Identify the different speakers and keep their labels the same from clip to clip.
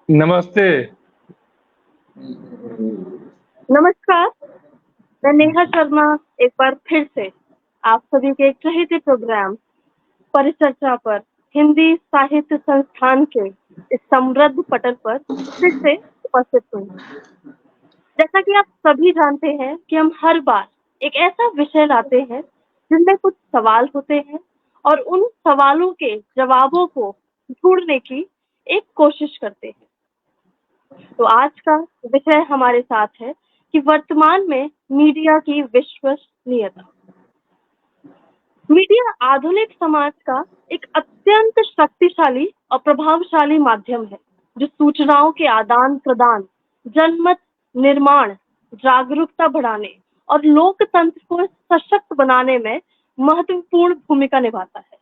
Speaker 1: नमस्ते।
Speaker 2: नमस्कार, मैं नेहा शर्मा एक बार फिर से आप सभी के एक चहेते प्रोग्राम परिचर्चा पर हिंदी साहित्य संस्थान के इस समृद्ध पटल पर फिर से उपस्थित हुई। जैसा कि आप सभी जानते हैं कि हम हर बार एक ऐसा विषय लाते हैं जिनमें कुछ सवाल होते हैं और उन सवालों के जवाबों को ढूंढने की एक कोशिश करते हैं। तो आज का विषय हमारे साथ है कि वर्तमान में मीडिया की विश्वसनीयता। मीडिया आधुनिक समाज का एक अत्यंत शक्तिशाली और प्रभावशाली माध्यम है जो सूचनाओं के आदान प्रदान, जनमत निर्माण, जागरूकता बढ़ाने और लोकतंत्र को सशक्त बनाने में महत्वपूर्ण भूमिका निभाता है।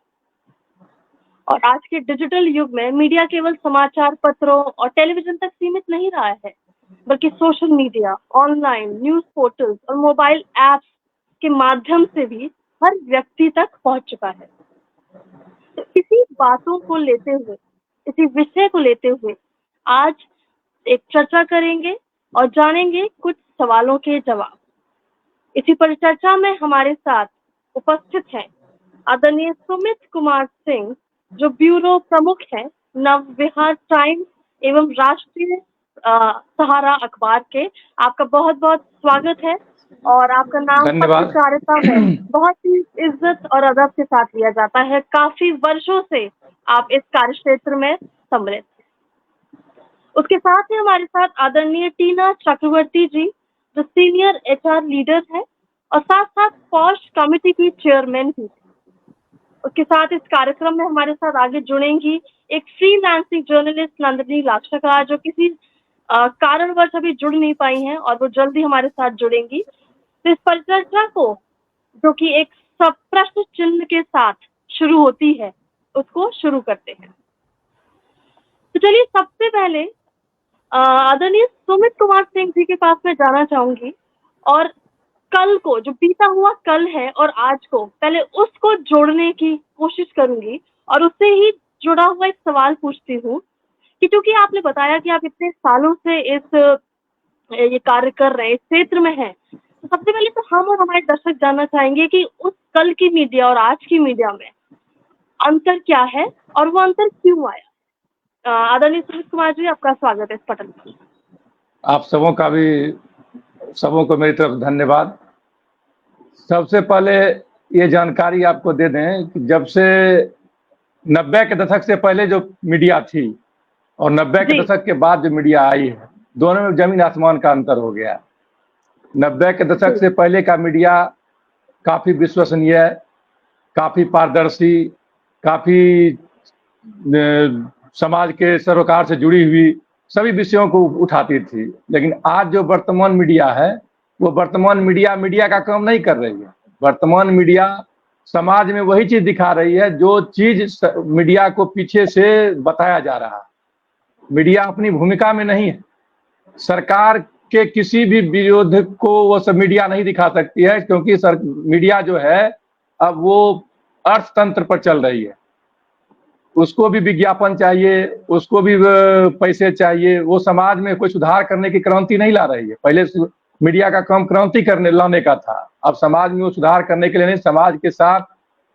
Speaker 2: और आज के डिजिटल युग में मीडिया केवल समाचार पत्रों और टेलीविजन तक सीमित नहीं रहा है, बल्कि social media, online news portals और मोबाइल ऐप्स के माध्यम से भी हर व्यक्ति तक पहुंच चुका है। तो इसी बातों को लेते हुए, इसी विषय को लेते हुए आज एक चर्चा करेंगे और जानेंगे कुछ सवालों के जवाब। इसी परिचर्चा में हमारे साथ उपस्थित हैं आदरणीय सुमित कुमार सिंह, जो ब्यूरो प्रमुख हैं नवविहार टाइम्स एवं राष्ट्रीय सहारा अखबार के। आपका बहुत बहुत स्वागत है और आपका नाम
Speaker 1: धन्यवाद।
Speaker 2: पत्रकारिता में बहुत ही इज्जत और अदब के साथ लिया जाता है। काफी वर्षों से आप इस कार्य क्षेत्र में सम्मिलित हैं। उसके साथ ही हमारे साथ आदरणीय टीना चक्रवर्ती जी, जो सीनियर एचआर लीडर है और साथ साथ पॉश कमेटी की चेयरमैन भी। उसके साथ इस कार्यक्रम में हमारे साथ आगे जुड़ेंगी एक फ्रीलांसिंग जर्नलिस्ट नंदिनी लाक्षाकार, जो किसी कारणवश अभी जुड़ नहीं पाई हैं और वो जल्दी हमारे साथ जुड़ेंगी। तो इस परिचर्चा को, जो कि एक सब प्रश्न चिन्ह के साथ शुरू होती है, उसको शुरू करते हैं। तो चलिए सबसे पहले आदरणीय सुमित कुमार सिंह जी के पास मैं जाना चाहूंगी और कल को, जो बीता हुआ कल है और आज को, पहले उसको जोड़ने की कोशिश करूंगी और उससे ही जुड़ा हुआ एक सवाल पूछती हूँ कि क्योंकि आपने बताया कि आप इतने सालों से ये कार्य कर रहे हैं, इस क्षेत्र में हैं, तो सबसे पहले तो हम और हमारे दर्शक जानना चाहेंगे कि उस कल की मीडिया और आज की मीडिया में अंतर क्या है और वो अंतर क्यों आया। आदरणीय सुमित कुमार जी, आपका स्वागत है इस पटल पर।
Speaker 1: आप सबों को मेरी तरफ धन्यवाद। सबसे पहले ये जानकारी आपको दे दें कि जब से 90 के दशक से पहले जो मीडिया थी और 90 के
Speaker 2: जी
Speaker 1: दशक के बाद जो मीडिया आई है, दोनों में जमीन आसमान का अंतर हो गया। 90 के दशक
Speaker 2: जी
Speaker 1: से पहले का मीडिया काफ़ी विश्वसनीय, काफ़ी पारदर्शी, काफ़ी समाज के सरोकार से जुड़ी हुई सभी विषयों को उठाती थी। लेकिन आज जो वर्तमान मीडिया है, वो वर्तमान मीडिया का काम नहीं कर रही है। वर्तमान मीडिया समाज में वही चीज दिखा रही है जो चीज मीडिया को पीछे से बताया जा रहा है। मीडिया अपनी भूमिका में नहीं है। सरकार के किसी भी विरोध को वो सब मीडिया नहीं दिखा सकती है, क्योंकि मीडिया जो है अब वो अर्थतंत्र पर चल रही है। उसको भी विज्ञापन चाहिए, उसको भी पैसे चाहिए। वो समाज में कोई सुधार करने की क्रांति नहीं ला रही है। पहले मीडिया का काम क्रांति लाने का था। अब समाज में वो सुधार करने के लिए नहीं, समाज के साथ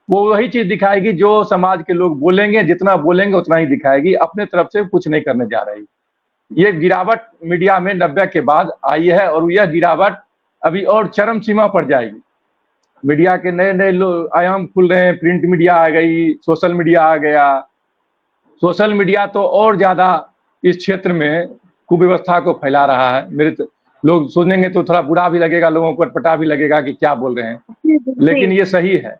Speaker 1: वो वही चीज दिखाएगी जो समाज के लोग बोलेंगे। जितना बोलेंगे उतना ही दिखाएगी, अपने तरफ से कुछ नहीं करने जा रही। ये गिरावट मीडिया में 90 के बाद आई है और यह गिरावट अभी और चरम सीमा पर जाएगी। मीडिया के नए नए आयाम खुल रहे हैं। प्रिंट मीडिया आ गई, सोशल मीडिया आ गया। सोशल मीडिया तो और ज्यादा इस क्षेत्र में कुव्यवस्था को फैला रहा है। लोग सुनेंगे तो थोड़ा बुरा भी लगेगा, लोगों को अटपटा भी लगेगा कि क्या बोल रहे हैं, लेकिन ये सही है।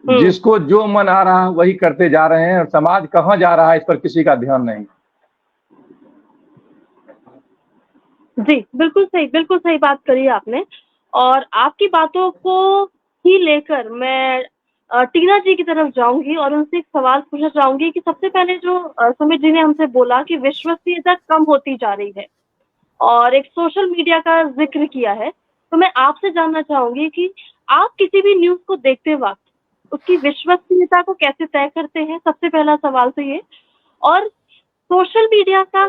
Speaker 1: जिसको जो मन आ रहा है वही करते जा रहे हैं और समाज कहाँ जा रहा है इस पर किसी का ध्यान नहीं।
Speaker 2: जी, बिल्कुल सही बात करी आपने। और आपकी बातों को ही लेकर मैं टीना जी की तरफ जाऊंगी और उनसे एक सवाल पूछना चाहूंगी कि सबसे पहले जो सुमित जी ने हमसे बोला कि विश्वसनीयता कम होती जा रही है और एक सोशल मीडिया का जिक्र किया है, तो मैं आपसे जानना चाहूंगी कि आप किसी भी न्यूज़ को देखते वक्त उसकी विश्वसनीयता को कैसे तय करते हैं? सबसे पहला सवाल तो ये। और सोशल मीडिया का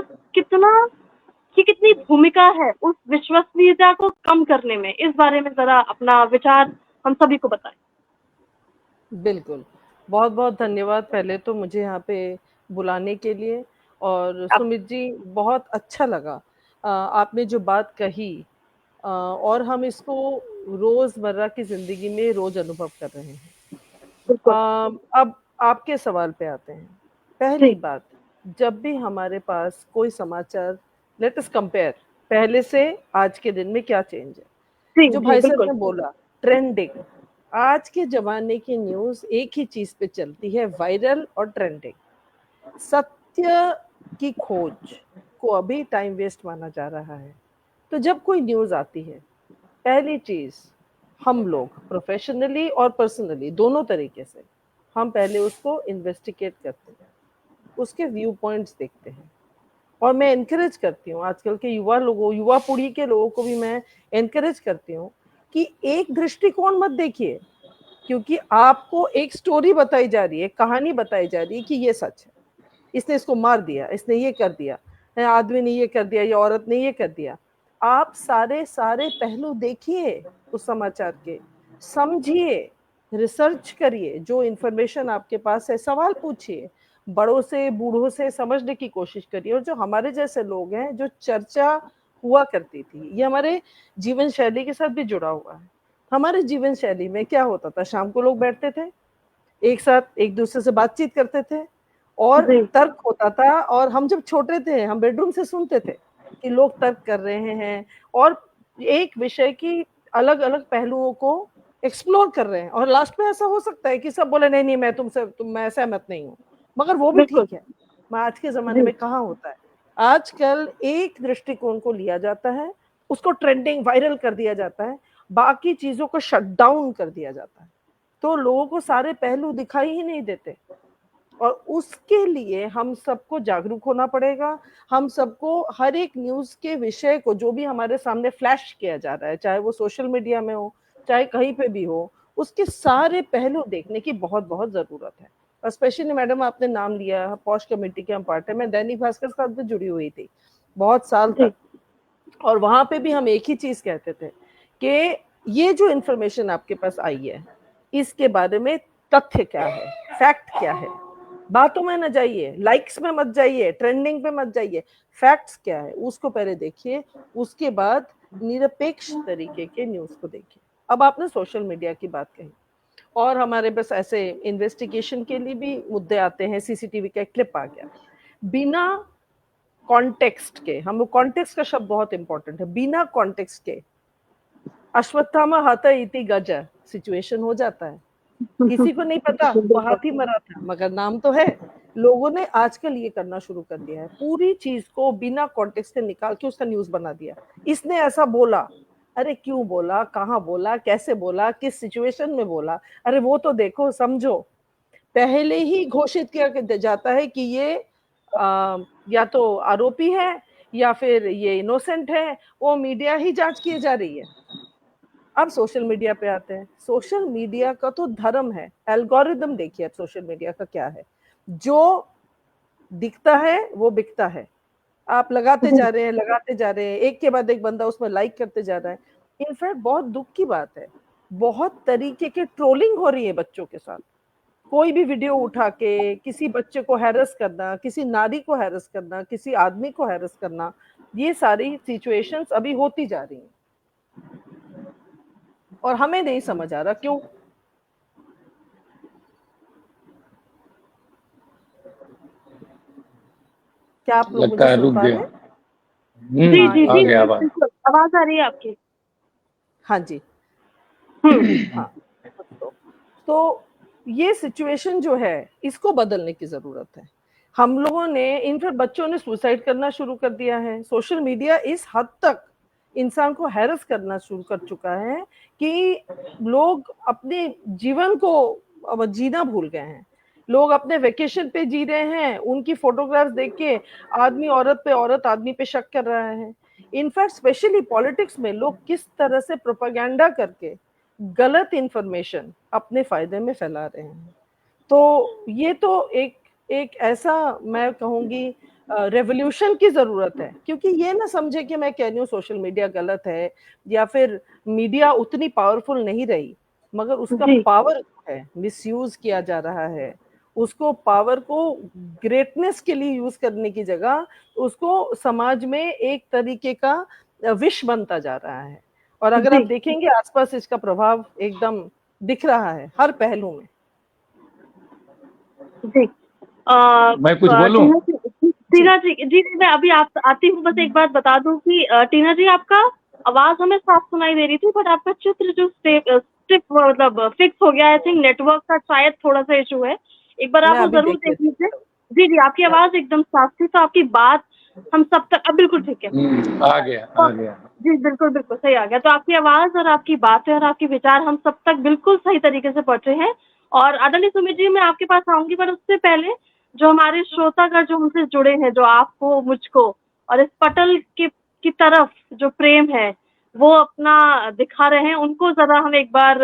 Speaker 2: कितनी भूमिका है उस विश्वसनीयता को कम करने में, इस बारे में जरा अपना विचार हम सभी को बताएं।
Speaker 3: बिल्कुल, बहुत बहुत धन्यवाद पहले तो मुझे यहाँ पे बुलाने के लिए। और सुमित जी, बहुत अच्छा लगा आपने जो बात कही, और हम इसको रोजमर्रा की जिंदगी में रोज अनुभव कर रहे हैं। अब आपके सवाल पे आते हैं। पहली बात, जब भी हमारे पास कोई समाचार, लेट अस कंपेयर पहले से आज के दिन में क्या चेंज है। जो भाई साहब ने बोला ट्रेंडिंग, आज के जमाने की न्यूज एक ही चीज पे चलती है, वायरल और ट्रेंडिंग। सत्य की खोज को अभी टाइम वेस्ट माना जा रहा है। तो जब कोई न्यूज आती है, पहली चीज हम लोग प्रोफेशनली और पर्सनली दोनों तरीके से हम पहले उसको इन्वेस्टिगेट करते हैं, उसके व्यू पॉइंट्स देखते हैं। और मैं एनकरेज करती हूँ आजकल के युवा पीढ़ी के लोगों को भी मैं एनकरेज करती हूँ कि एक दृष्टिकोण मत देखिए, क्योंकि आपको एक स्टोरी बताई जा रही है, कहानी बताई जा रही है कि ये सच है, इसने इसको मार दिया, इसने ये कर दिया, आदमी ने ये कर दिया या औरत ने ये कर दिया। आप सारे पहलू देखिए उस समाचार के, समझिए, रिसर्च करिए, जो इन्फॉर्मेशन आपके पास है सवाल पूछिए, बड़ों से बूढ़ों से समझने की कोशिश करिए। और जो हमारे जैसे लोग हैं, जो चर्चा हुआ करती थी, ये हमारे जीवन शैली के साथ भी जुड़ा हुआ है। हमारे जीवन शैली में क्या होता था, शाम को लोग बैठते थे, एक साथ एक दूसरे से बातचीत करते थे और तर्क होता था। और हम जब छोटे थे, हम बेडरूम से सुनते थे कि लोग तर्क कर रहे हैं और एक विषय की अलग अलग पहलुओं को एक्सप्लोर कर रहे हैं। और लास्ट में ऐसा हो सकता है कि सब बोले नहीं नहीं मैं सहमत नहीं हूँ, मगर वो भी ठीक है। मैं आज के जमाने में कहाँ होता है, आजकल एक दृष्टिकोण को लिया जाता है, उसको ट्रेंडिंग वायरल कर दिया जाता है, बाकी चीजों को शट डाउन कर दिया जाता है। तो लोगों को सारे पहलू दिखाई ही नहीं देते। और उसके लिए हम सबको जागरूक होना पड़ेगा। हम सबको हर एक न्यूज के विषय को, जो भी हमारे सामने फ्लैश किया जा रहा है, चाहे वो सोशल मीडिया में हो, चाहे कहीं पे भी हो, उसके सारे पहलू देखने की बहुत बहुत जरूरत है। और स्पेशली मैडम आपने नाम लिया, पॉश कमेटी के हम पार्ट है। मैं दैनिक भास्कर के साथ भी जुड़ी हुई थी बहुत साल तक, और वहां पे भी हम एक ही चीज कहते थे कि ये जो इन्फॉर्मेशन आपके पास आई है, इसके बारे में तथ्य क्या है, फैक्ट क्या है। बातों में न जाइए, लाइक्स में मत जाइए, ट्रेंडिंग पे मत जाइए, फैक्ट्स क्या है उसको पहले देखिए, उसके बाद निरपेक्ष तरीके के न्यूज को देखिए। अब आपने सोशल मीडिया की बात कही, और हमारे बस ऐसे इन्वेस्टिगेशन के लिए भी मुद्दे आते हैं। सीसीटीवी का क्लिप आ गया, बिना कॉन्टेक्स्ट के, हम कॉन्टेक्स्ट का शब्द बहुत इंपॉर्टेंट है, बिना कॉन्टेक्स्ट के अश्वत्थामा हाथा इति गज सिचुएशन हो जाता है। किसी को नहीं पता वो हाथी मरा था, मगर नाम तो है। लोगों ने आजकल ये करना शुरू कर दिया है, पूरी चीज को बिना कॉन्टेक्स्ट से निकाल के उसका न्यूज बना दिया। इसने ऐसा बोला, अरे क्यों बोला, कहाँ बोला, कैसे बोला, किस सिचुएशन में बोला, अरे वो तो देखो, समझो। पहले ही घोषित किया जाता है कि ये या तो आरोपी है या फिर ये इनोसेंट है, वो मीडिया ही जांच की जा रही है। अब सोशल मीडिया पे आते हैं। सोशल मीडिया का तो धर्म है, एल्गोरिदम देखिए अब सोशल मीडिया का क्या है, जो दिखता है वो बिकता है। आप लगाते जा रहे हैं, एक के बाद एक बंदा उसमें लाइक करते जा रहा है। इनफैक्ट बहुत दुख की बात है, बहुत तरीके के ट्रोलिंग हो रही है बच्चों के साथ। कोई भी वीडियो उठा के किसी बच्चे को हैरेस करना, किसी नारी को हैरेस करना, किसी आदमी को हैरेस करना, ये सारी सिचुएशंस अभी होती जा रही हैं और हमें नहीं समझ आ रहा क्यों। क्या आप लोग मुझे सुन पा रहे हैं?
Speaker 2: जी जी जी, आवाज आ रही है आपकी?
Speaker 3: हाँ जी। हाँ, तो ये सिचुएशन जो है इसको बदलने की जरूरत है। हम लोगों ने, इनफैक्ट बच्चों ने सुसाइड करना शुरू कर दिया है। सोशल मीडिया इस हद तक इंसान को हैरेस करना शुरू कर चुका है कि लोग अपने जीवन को अब जीना भूल गए हैं। लोग अपने वेकेशन पे जी रहे हैं, उनकी फोटोग्राफ्स देख के आदमी औरत पे, औरत आदमी पे शक कर रहा है। इनफैक्ट स्पेशली पॉलिटिक्स में लोग किस तरह से प्रोपेगेंडा करके गलत इंफॉर्मेशन अपने फायदे में फैला रहे हैं। तो ये तो एक ऐसा मैं कहूंगी रेवोल्यूशन की जरूरत है, क्योंकि ये ना समझे कि मैं कह रही हूँ सोशल मीडिया गलत है या फिर मीडिया उतनी पावरफुल नहीं रही, मगर उसका
Speaker 2: जी
Speaker 3: पावर है मिसयूज किया जा रहा है। उसको पावर को ग्रेटनेस के लिए यूज करने की जगह उसको समाज में एक तरीके का विष बनता जा रहा है। और अगर आप
Speaker 2: जी
Speaker 3: देखेंगे आसपास इसका प्रभाव एकदम दिख रहा है हर पहलू में।
Speaker 2: जी
Speaker 1: मैं कुछ बोलूं?
Speaker 2: टीना जी जी मैं अभी आप आती हूँ, बस एक बात बता दूं कि टीना जी आपका आवाज हमें साफ सुनाई दे रही थी, बट आपका चित्र जो स्टिप मतलब फिक्स हो गया, आई थिंक नेटवर्क का शायद थोड़ा सा इशू है, एक बार
Speaker 3: मैं
Speaker 2: आप वो
Speaker 3: अभी
Speaker 2: जरूर
Speaker 3: देख
Speaker 2: देख
Speaker 3: लेती
Speaker 2: लीजिए। जी जी आपकी आवाज एकदम साफ थी, तो आपकी बात हम सब तक अब बिल्कुल ठीक है।
Speaker 1: आ गया
Speaker 2: तो
Speaker 1: आ गया।
Speaker 2: जी बिल्कुल बिल्कुल सही आ गया, तो आपकी आवाज और आपकी बातें और आपके विचार हम सब तक बिल्कुल सही तरीके से पहुंचे हैं। और आदरणीय सुमित जी मैं आपके पास आऊंगी, पर उससे पहले जो हमारे श्रोतागण जो हमसे जुड़े हैं, जो आपको मुझको और इस पटल की तरफ जो प्रेम है वो अपना दिखा रहे हैं, उनको जरा हम एक बार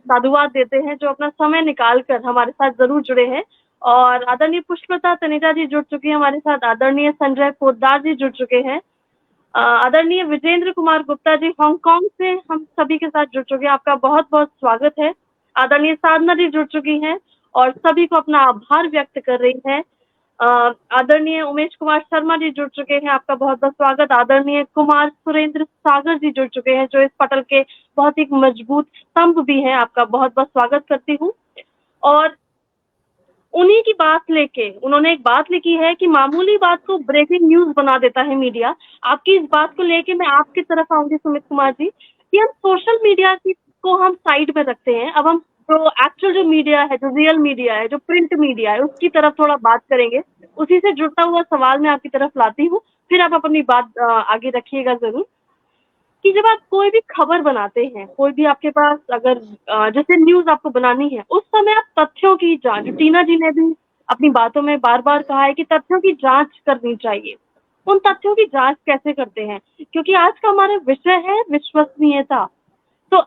Speaker 2: साधुवाद देते हैं, जो अपना समय निकाल कर हमारे साथ जरूर जुड़े हैं। और आदरणीय पुष्पलता तनेजा जी जुड़ चुकी है हमारे साथ, आदरणीय संजय पोद्दार जी जुड़ चुके हैं, आदरणीय विजेंद्र कुमार गुप्ता जी हांगकांग से हम सभी के साथ जुड़ चुके हैं, आपका बहुत बहुत स्वागत है। आदरणीय साधना जी जुड़ चुकी हैं और सभी को अपना आभार व्यक्त कर रही हैं। आदरणीय उमेश कुमार शर्मा जी जुड़ चुके हैं, आपका बहुत बहुत स्वागत। आदरणीय कुमार सुरेंद्र सागर जी जुड़ चुके हैं, जो इस पटल के बहुत ही मजबूत स्तंभ भी हैं, आपका बहुत बहुत स्वागत करती हूँ। और उन्हीं की बात लेके उन्होंने एक बात लिखी है कि मामूली बात को ब्रेकिंग न्यूज बना देता है मीडिया। आपकी इस बात को लेके मैं आपकी तरफ आऊंगी सुमित कुमार जी, कि हम सोशल मीडिया की को हम साइड में रखते हैं, अब हम जो एक्चुअल जो मीडिया है, जो रियल मीडिया है, जो प्रिंट मीडिया है, उसकी तरफ थोड़ा बात करेंगे। उसी से जुड़ता हुआ सवाल मैं आपकी तरफ लाती हूँ, फिर आप अपनी बात आगे रखिएगा जरूर। कि जब आप कोई भी खबर बनाते हैं, कोई भी आपके पास अगर जैसे न्यूज आपको बनानी है, उस समय आप तथ्यों की जांच, टीना जी ने भी अपनी बातों में बार बार कहा है कि तथ्यों की जांच करनी चाहिए। उन तथ्यों की जांच कैसे करते हैं, क्योंकि आज का हमारा विषय है विश्वसनीयता। तो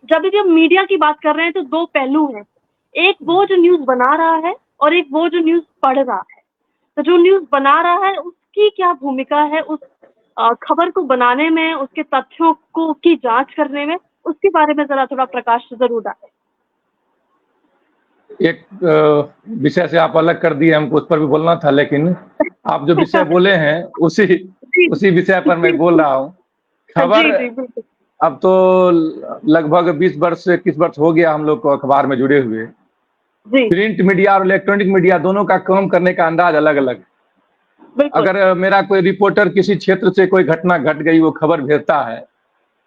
Speaker 2: जब भी हम मीडिया की बात कर रहे हैं तो दो पहलू हैं, एक वो जो न्यूज बना रहा है और एक वो जो न्यूज पढ़ रहा है। तो जो न्यूज बना रहा है उसकी क्या भूमिका है उस खबर को बनाने में, उसके तथ्यों को की जांच करने में, उसके बारे में जरा थोड़ा प्रकाश जरूर डालें।
Speaker 1: एक विषय से आप अलग कर दिए, हमको उस पर भी बोलना था, लेकिन आप जो विषय बोले हैं उसी विषय पर मैं बोल रहा हूँ। खबर
Speaker 2: जी जी बिल्कुल।
Speaker 1: अब तो लगभग 20 वर्ष से 21 वर्ष हो गया हम लोग को अखबार में जुड़े हुए।
Speaker 2: जी
Speaker 1: प्रिंट मीडिया और इलेक्ट्रॉनिक मीडिया दोनों का काम करने का अंदाज अलग अलग है।
Speaker 2: बिल्कुल
Speaker 1: अगर मेरा कोई रिपोर्टर किसी क्षेत्र से कोई घटना घट गई, वो खबर भेजता है,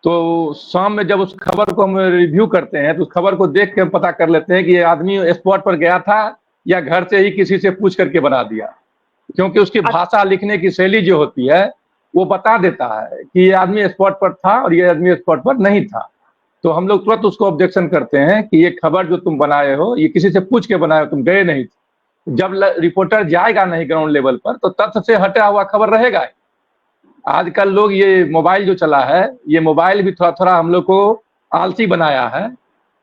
Speaker 1: तो शाम में जब उस खबर को हम रिव्यू करते हैं, तो उस खबर को देख के हम पता कर लेते हैं कि ये आदमी स्पॉट पर गया था या घर से ही किसी से पूछ करके बना दिया, क्योंकि उसकी भाषा, लिखने की शैली जो होती है वो बता देता है कि ये आदमी स्पॉट पर था और ये आदमी स्पॉट पर नहीं था। तो हम लोग तुरंत उसको ऑब्जेक्शन करते हैं कि ये खबर जो तुम बनाए हो, ये किसी से पूछ के बनाए हो, तुम गए नहीं थे। जब रिपोर्टर जाएगा नहीं ग्राउंड लेवल पर, तो तथ्य से हटा हुआ खबर रहेगा। आजकल लोग, ये मोबाइल जो चला है, ये मोबाइल भी थोड़ा थोड़ा हम लोग को आलसी बनाया है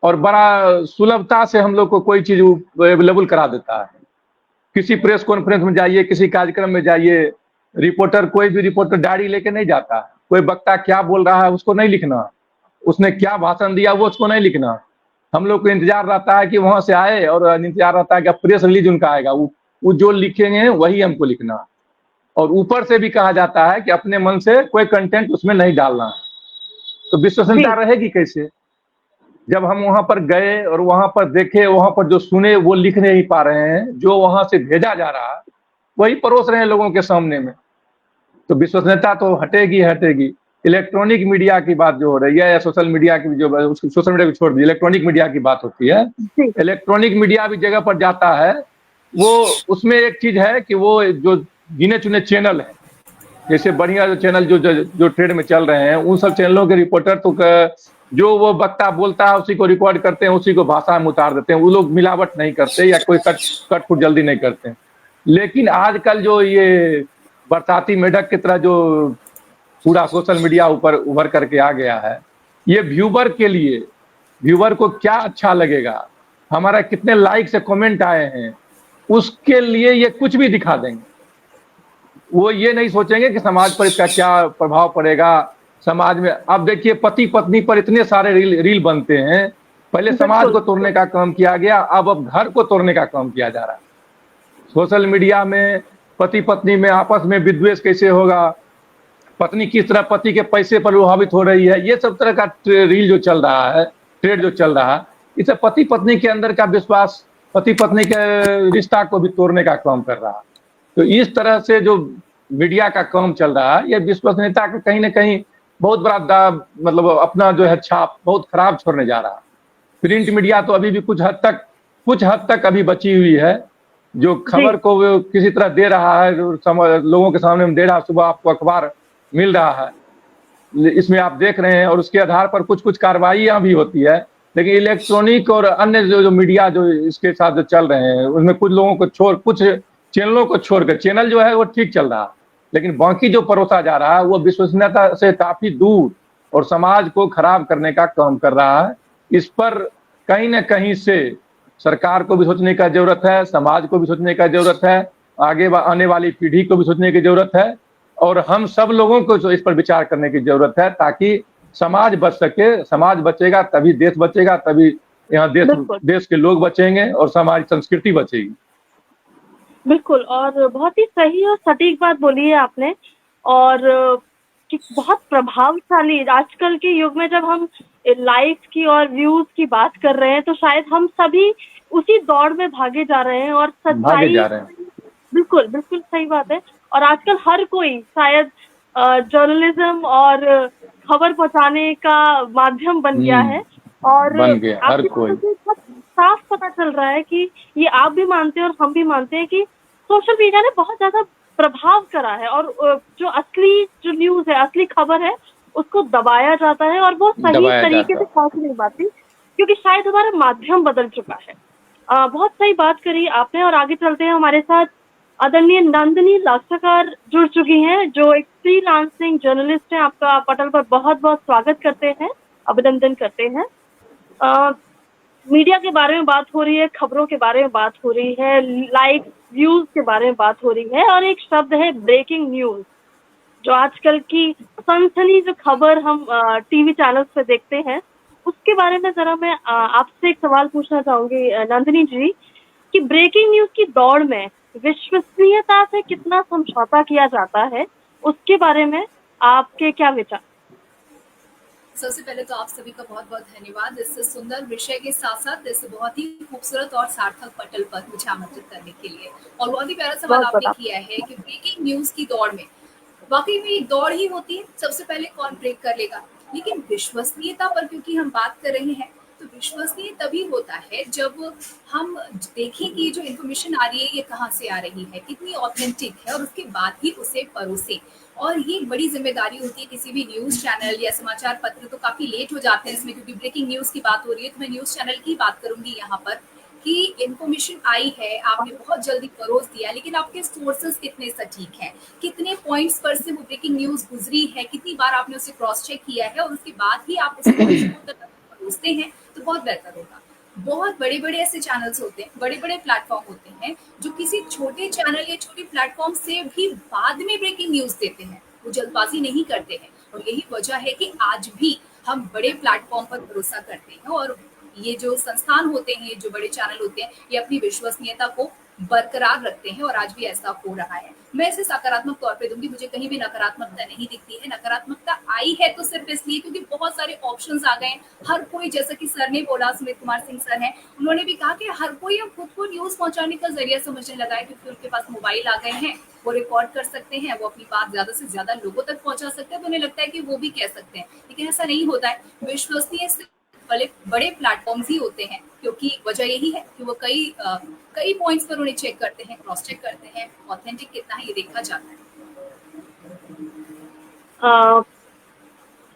Speaker 1: और बड़ा सुलभता से हम लोग को कोई चीज अवेलेबल करा देता है। किसी प्रेस कॉन्फ्रेंस में जाइए, किसी कार्यक्रम में जाइए, रिपोर्टर, कोई भी रिपोर्टर डायरी लेके नहीं जाता है। कोई वक्ता क्या बोल रहा है उसको नहीं लिखना, उसने क्या भाषण दिया वो उसको नहीं लिखना। हम लोग को इंतजार रहता है कि वहां से आए, और इंतजार रहता है कि प्रेस रिलीज उनका आएगा, वो जो लिखेंगे वही हमको लिखना। और ऊपर से भी कहा जाता है कि अपने मन से कोई कंटेंट उसमें नहीं डालना। तो विश्वसनीयता रहेगी कैसे, जब हम वहां पर गए और वहां पर देखे, वहां पर जो सुने वो लिख नहीं पा रहे हैं, जो वहां से भेजा जा रहा है वही परोस रहे हैं लोगों के सामने में। तो विश्वसनीयता तो हटेगी हटेगी। इलेक्ट्रॉनिक मीडिया की बात जो हो रही है, या सोशल मीडिया की, जो सोशल मीडिया को छोड़ दी, इलेक्ट्रॉनिक मीडिया की बात होती है। इलेक्ट्रॉनिक मीडिया भी जगह पर जाता है, वो उसमें एक चीज है कि वो जो गिने चुने चैनल है, जैसे बढ़िया जो चैनल जो ट्रेड में चल रहे हैं, उन सब चैनलों के रिपोर्टर तो जो वो वक्ता बोलता है उसी को रिकॉर्ड करते हैं, उसी को भाषा में उतार देते हैं। वो लोग मिलावट नहीं करते या कोई कट फुट जल्दी नहीं करते। लेकिन आजकल जो ये बरसाती मेढक की तरह जो पूरा सोशल मीडिया ऊपर उभर करके आ गया है, ये व्यूवर के लिए, व्यूवर को क्या अच्छा लगेगा, हमारा कितने लाइक से कमेंट आए हैं, उसके लिए ये कुछ भी दिखा देंगे। वो ये नहीं सोचेंगे कि समाज पर इसका क्या प्रभाव पड़ेगा। समाज में अब देखिए पति पत्नी पर इतने सारे रील बनते हैं। पहले समाज को तोड़ने का काम किया गया, अब घर को तोड़ने का काम किया जा रहा है। सोशल मीडिया में पति पत्नी में आपस में विद्वेष कैसे होगा, पत्नी किस तरह पति के पैसे पर प्रभावित हो रही है, ये सब तरह का रील जो चल रहा है, ट्रेड जो चल रहा है, इससे पति पत्नी के अंदर का विश्वास, पति पत्नी के रिश्ता को भी तोड़ने का काम कर रहा है। तो इस तरह से जो मीडिया का काम चल रहा है, ये विश्वसनीयता का कहीं ना कहीं बहुत बड़ा मतलब अपना जो है छाप बहुत खराब छोड़ने जा रहा है। प्रिंट मीडिया तो अभी भी कुछ हद तक अभी बची हुई है, जो खबर को किसी तरह दे रहा है, लोगों के सामने में दे रहा है। सुबह आपको अखबार मिल रहा है, इसमें आप देख रहे हैं, और उसके आधार पर कुछ कार्रवाइयां भी होती है। लेकिन इलेक्ट्रॉनिक और अन्य जो मीडिया जो इसके साथ जो चल रहे हैं, उसमें कुछ लोगों को कुछ चैनलों को छोड़कर, चैनल जो है वो ठीक चल रहा है, लेकिन बाकी जो परोसा जा रहा है वो विश्वसनीयता से काफी दूर और समाज को खराब करने का काम कर रहा है। इस पर कहीं न कहीं से सरकार को भी सोचने का जरूरत है, समाज को भी सोचने का जरूरत है, आगे आने वाली पीढ़ी को भी सोचने की जरूरत है, और हम सब लोगों को इस पर विचार करने की जरूरत है, ताकि समाज बच सके। समाज बचेगा तभी देश बचेगा, तभी यहाँ देश के लोग बचेंगे और समाज संस्कृति बचेगी।
Speaker 2: बिल्कुल, और बहुत ही सही और सटीक बात बोली है आपने। और कि बहुत प्रभावशाली आजकल के युग में जब हम लाइक्स की और व्यूज की बात कर रहे हैं, तो शायद हम सभी उसी दौड़ में भागे जा रहे हैं, और सच्चाई बिल्कुल बिल्कुल सही बात है। और आजकल हर कोई शायद जर्नलिज्म और खबर पहुंचाने का माध्यम बन गया है, और
Speaker 1: हर कोई
Speaker 2: साफ पता चल रहा है कि ये आप भी मानते हैं और हम भी मानते हैं कि सोशल मीडिया ने बहुत ज्यादा प्रभाव करा है, और जो असली जो न्यूज है, असली खबर है, उसको दबाया जाता है, और वो सही तरीके से पहुंच नहीं पाती, क्योंकि शायद हमारा माध्यम बदल चुका है। बहुत सही बात करी आपने। और आगे चलते हैं, हमारे साथ आदरणीय नंदिनी लाक्षाकार जुड़ चुकी हैं, जो एक फ्रीलांसिंग जर्नलिस्ट है। आपका पटल पर बहुत बहुत स्वागत करते हैं, अभिनंदन करते हैं। मीडिया के बारे में बात हो रही है, खबरों के बारे में बात हो रही है, लाइक व्यूज के बारे में बात हो रही है, और एक शब्द है ब्रेकिंग न्यूज, जो आजकल की सनसनी जो खबर हम टीवी चैनल्स पे देखते हैं, उसके बारे में जरा मैं आपसे एक सवाल पूछना चाहूंगी नंदिनी जी, कि ब्रेकिंग न्यूज की दौड़ में विश्वसनीयता से कितना समझौता किया जाता है, उसके बारे में आपके क्या विचार?
Speaker 4: सबसे पहले तो आप सभी का बहुत बहुत धन्यवाद इस सुंदर विषय के साथ साथ इस बहुत ही खूबसूरत और सार्थक पटल पर मुझे आमंत्रित करने के लिए। और बहुत ही प्यारा सवाल आपने किया है कि ब्रेकिंग न्यूज की दौड़ में वाकई में एक दौड़ ही होती है, सबसे पहले कौन ब्रेक कर लेगा। लेकिन विश्वसनीयता पर क्योंकि हम बात कर रहे हैं, तो विश्वसनीय तभी होता है जब हम देखें कि जो इन्फॉर्मेशन आ रही है ये कहाँ से आ रही है, कितनी ऑथेंटिक है, और उसके बाद ही उसे परोसे। और ये एक बड़ी जिम्मेदारी होती है किसी भी न्यूज चैनल या समाचार पत्र, तो काफी लेट हो जाते हैं इसमें, क्योंकि ब्रेकिंग न्यूज की बात हो रही है, तो मैं न्यूज चैनल की बात करूंगी यहाँ पर, कि इन्फॉर्मेशन आई है, आपने बहुत जल्दी परोस दिया, लेकिन आपके सोर्सेस कितने सटीक हैं, कितने पॉइंट्स पर से वो ब्रेकिंग न्यूज गुजरी है, कितनी बार आपने उसे क्रॉस चेक किया है, और उसके बाद ही आप उसे परोसते हैं, तो बहुत बेहतर होगा। बहुत बड़े बड़े ऐसे चैनल्स होते हैं, बड़े बड़े प्लेटफॉर्म होते हैं, जो किसी छोटे चैनल या छोटे प्लेटफॉर्म से भी बाद में ब्रेकिंग न्यूज देते हैं, वो जल्दबाजी नहीं करते हैं। और यही वजह है कि आज भी हम बड़े प्लेटफॉर्म पर भरोसा करते हैं, और ये जो संस्थान होते हैं, जो बड़े चैनल होते हैं, ये अपनी विश्वसनीयता को बरकरार रखते हैं, और आज भी ऐसा हो रहा है। मैं इसे सकारात्मक तौर पे दूंगी, मुझे कहीं भी नकारात्मकता नहीं दिखती है। नकारात्मकता आई है तो सिर्फ इसलिए क्योंकि बहुत सारे ऑप्शंस आ गए। हर कोई, जैसा कि सर ने बोला, सुमित कुमार सिंह सर हैं, उन्होंने भी कहा कि हर कोई अब खुद को न्यूज पहुंचाने का जरिया समझने लगा है, क्योंकि उनके पास मोबाइल आ गए हैं, वो रिकॉर्ड कर सकते हैं, वो अपनी बात ज्यादा से ज्यादा लोगों तक पहुंचा सकते हैं, तो उन्हें लगता है कि वो भी कह सकते हैं। लेकिन ऐसा नहीं होता है। विश्वसनीय बड़े प्लेटफॉर्म्स ही होते हैं, क्योंकि वजह यही है कि वो कई पॉइंट्स पर उन्हें चेक करते हैं, क्रॉस चेक करते हैं, ऑथेंटिक कितना है ये देखा जाता है।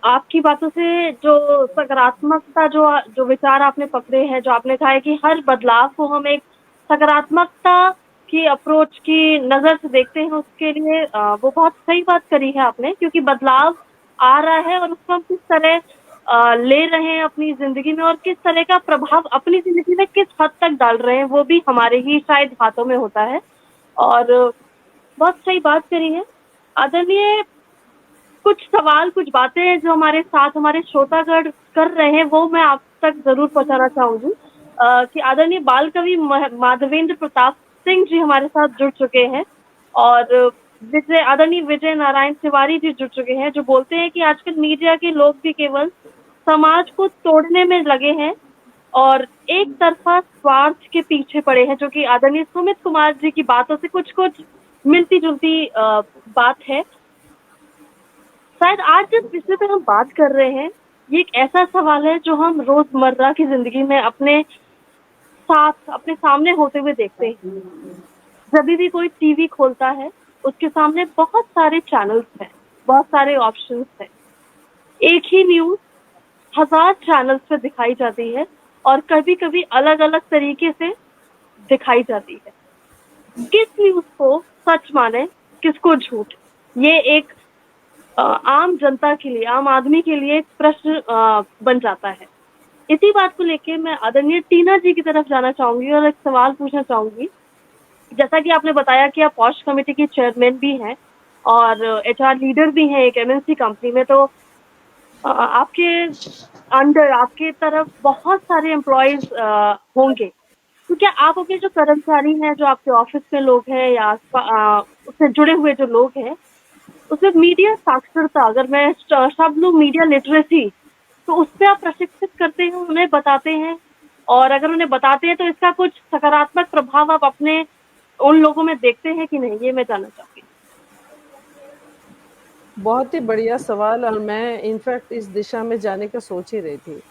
Speaker 2: आपकी बातों से जो सकारात्मकता, जो विचार आपने पकड़े हैं, जो आपने कहा है कि हर बदलाव को हम एक सकारात्मकता की अप्रोच की नजर से देखते हैं, उसके लिए वो बहुत सही बात करी है आपने, क्योंकि बदलाव आ रहा है और उसको हम किस तरह ले रहे हैं अपनी जिंदगी में, और किस तरह का प्रभाव अपनी जिंदगी में किस हद तक डाल रहे हैं, वो भी हमारे ही शायद हाथों में होता है। और बहुत सही बात करी है आदरणीय। कुछ सवाल, कुछ बातें जो हमारे साथ हमारे श्रोतागण कर रहे हैं, वो मैं आप तक ज़रूर पहुँचाना चाहूँगी कि आदरणीय बाल कवि माधवेंद्र प्रताप सिंह जी हमारे साथ जुड़ चुके हैं और आदरणीय विजय नारायण तिवारी जी जुड़ चुके हैं, जो बोलते हैं कि आजकल मीडिया के लोग भी केवल समाज को तोड़ने में लगे हैं और एक तरफा स्वार्थ के पीछे पड़े हैं, जो कि आदरणीय सुमित कुमार जी की बातों से कुछ मिलती-जुलती बात है। शायद आज जिस विषय पे हम बात कर रहे हैं, ये एक ऐसा सवाल है जो हम रोजमर्रा की जिंदगी में अपने साथ, अपने सामने होते हुए देखते हैं। जब भी कोई टीवी खोलता है, उसके सामने बहुत सारे चैनल्स हैं, बहुत सारे ऑप्शंस हैं। एक ही न्यूज़ 1000 चैनल्स पे दिखाई जाती है और कभी-कभी अलग-अलग तरीके से दिखाई जाती है। किस न्यूज़ को सच माने, किसको झूठ? ये एक आम जनता के लिए, आम आदमी के लिए एक प्रश्न बन जाता है। इसी बात को लेके मैं आदरणीय टीना जी की तरफ जाना चाहूँगी और एक सवाल पूछना चाहूँगी। जैसा कि आपने बताया कि आप पॉश कमिटी की चेयरमैन भी हैं और एचआर लीडर भी हैं एक एमएनसी कंपनी में, तो आपके अंडर, आपके तरफ बहुत सारे एम्प्लॉइज़ होंगे। तो क्या आप अपने जो कर्मचारी हैं, जो आपके ऑफ़िस में लोग हैं या उससे जुड़े हुए जो लोग हैं, उसमें मीडिया साक्षरता, अगर मैं शब्द लूँ मीडिया लिटरेसी, तो उसपे आप प्रशिक्षित करते हैं, उन्हें बताते हैं? और अगर उन्हें बताते हैं तो इसका कुछ सकारात्मक प्रभाव आप अपने उन लोगों में देखते हैं कि नहीं? ये मैं जानना चाहूँगी।
Speaker 3: बहुत ही बढ़िया सवाल और मैं इनफैक्ट इस दिशा में जाने का सोच ही रही थी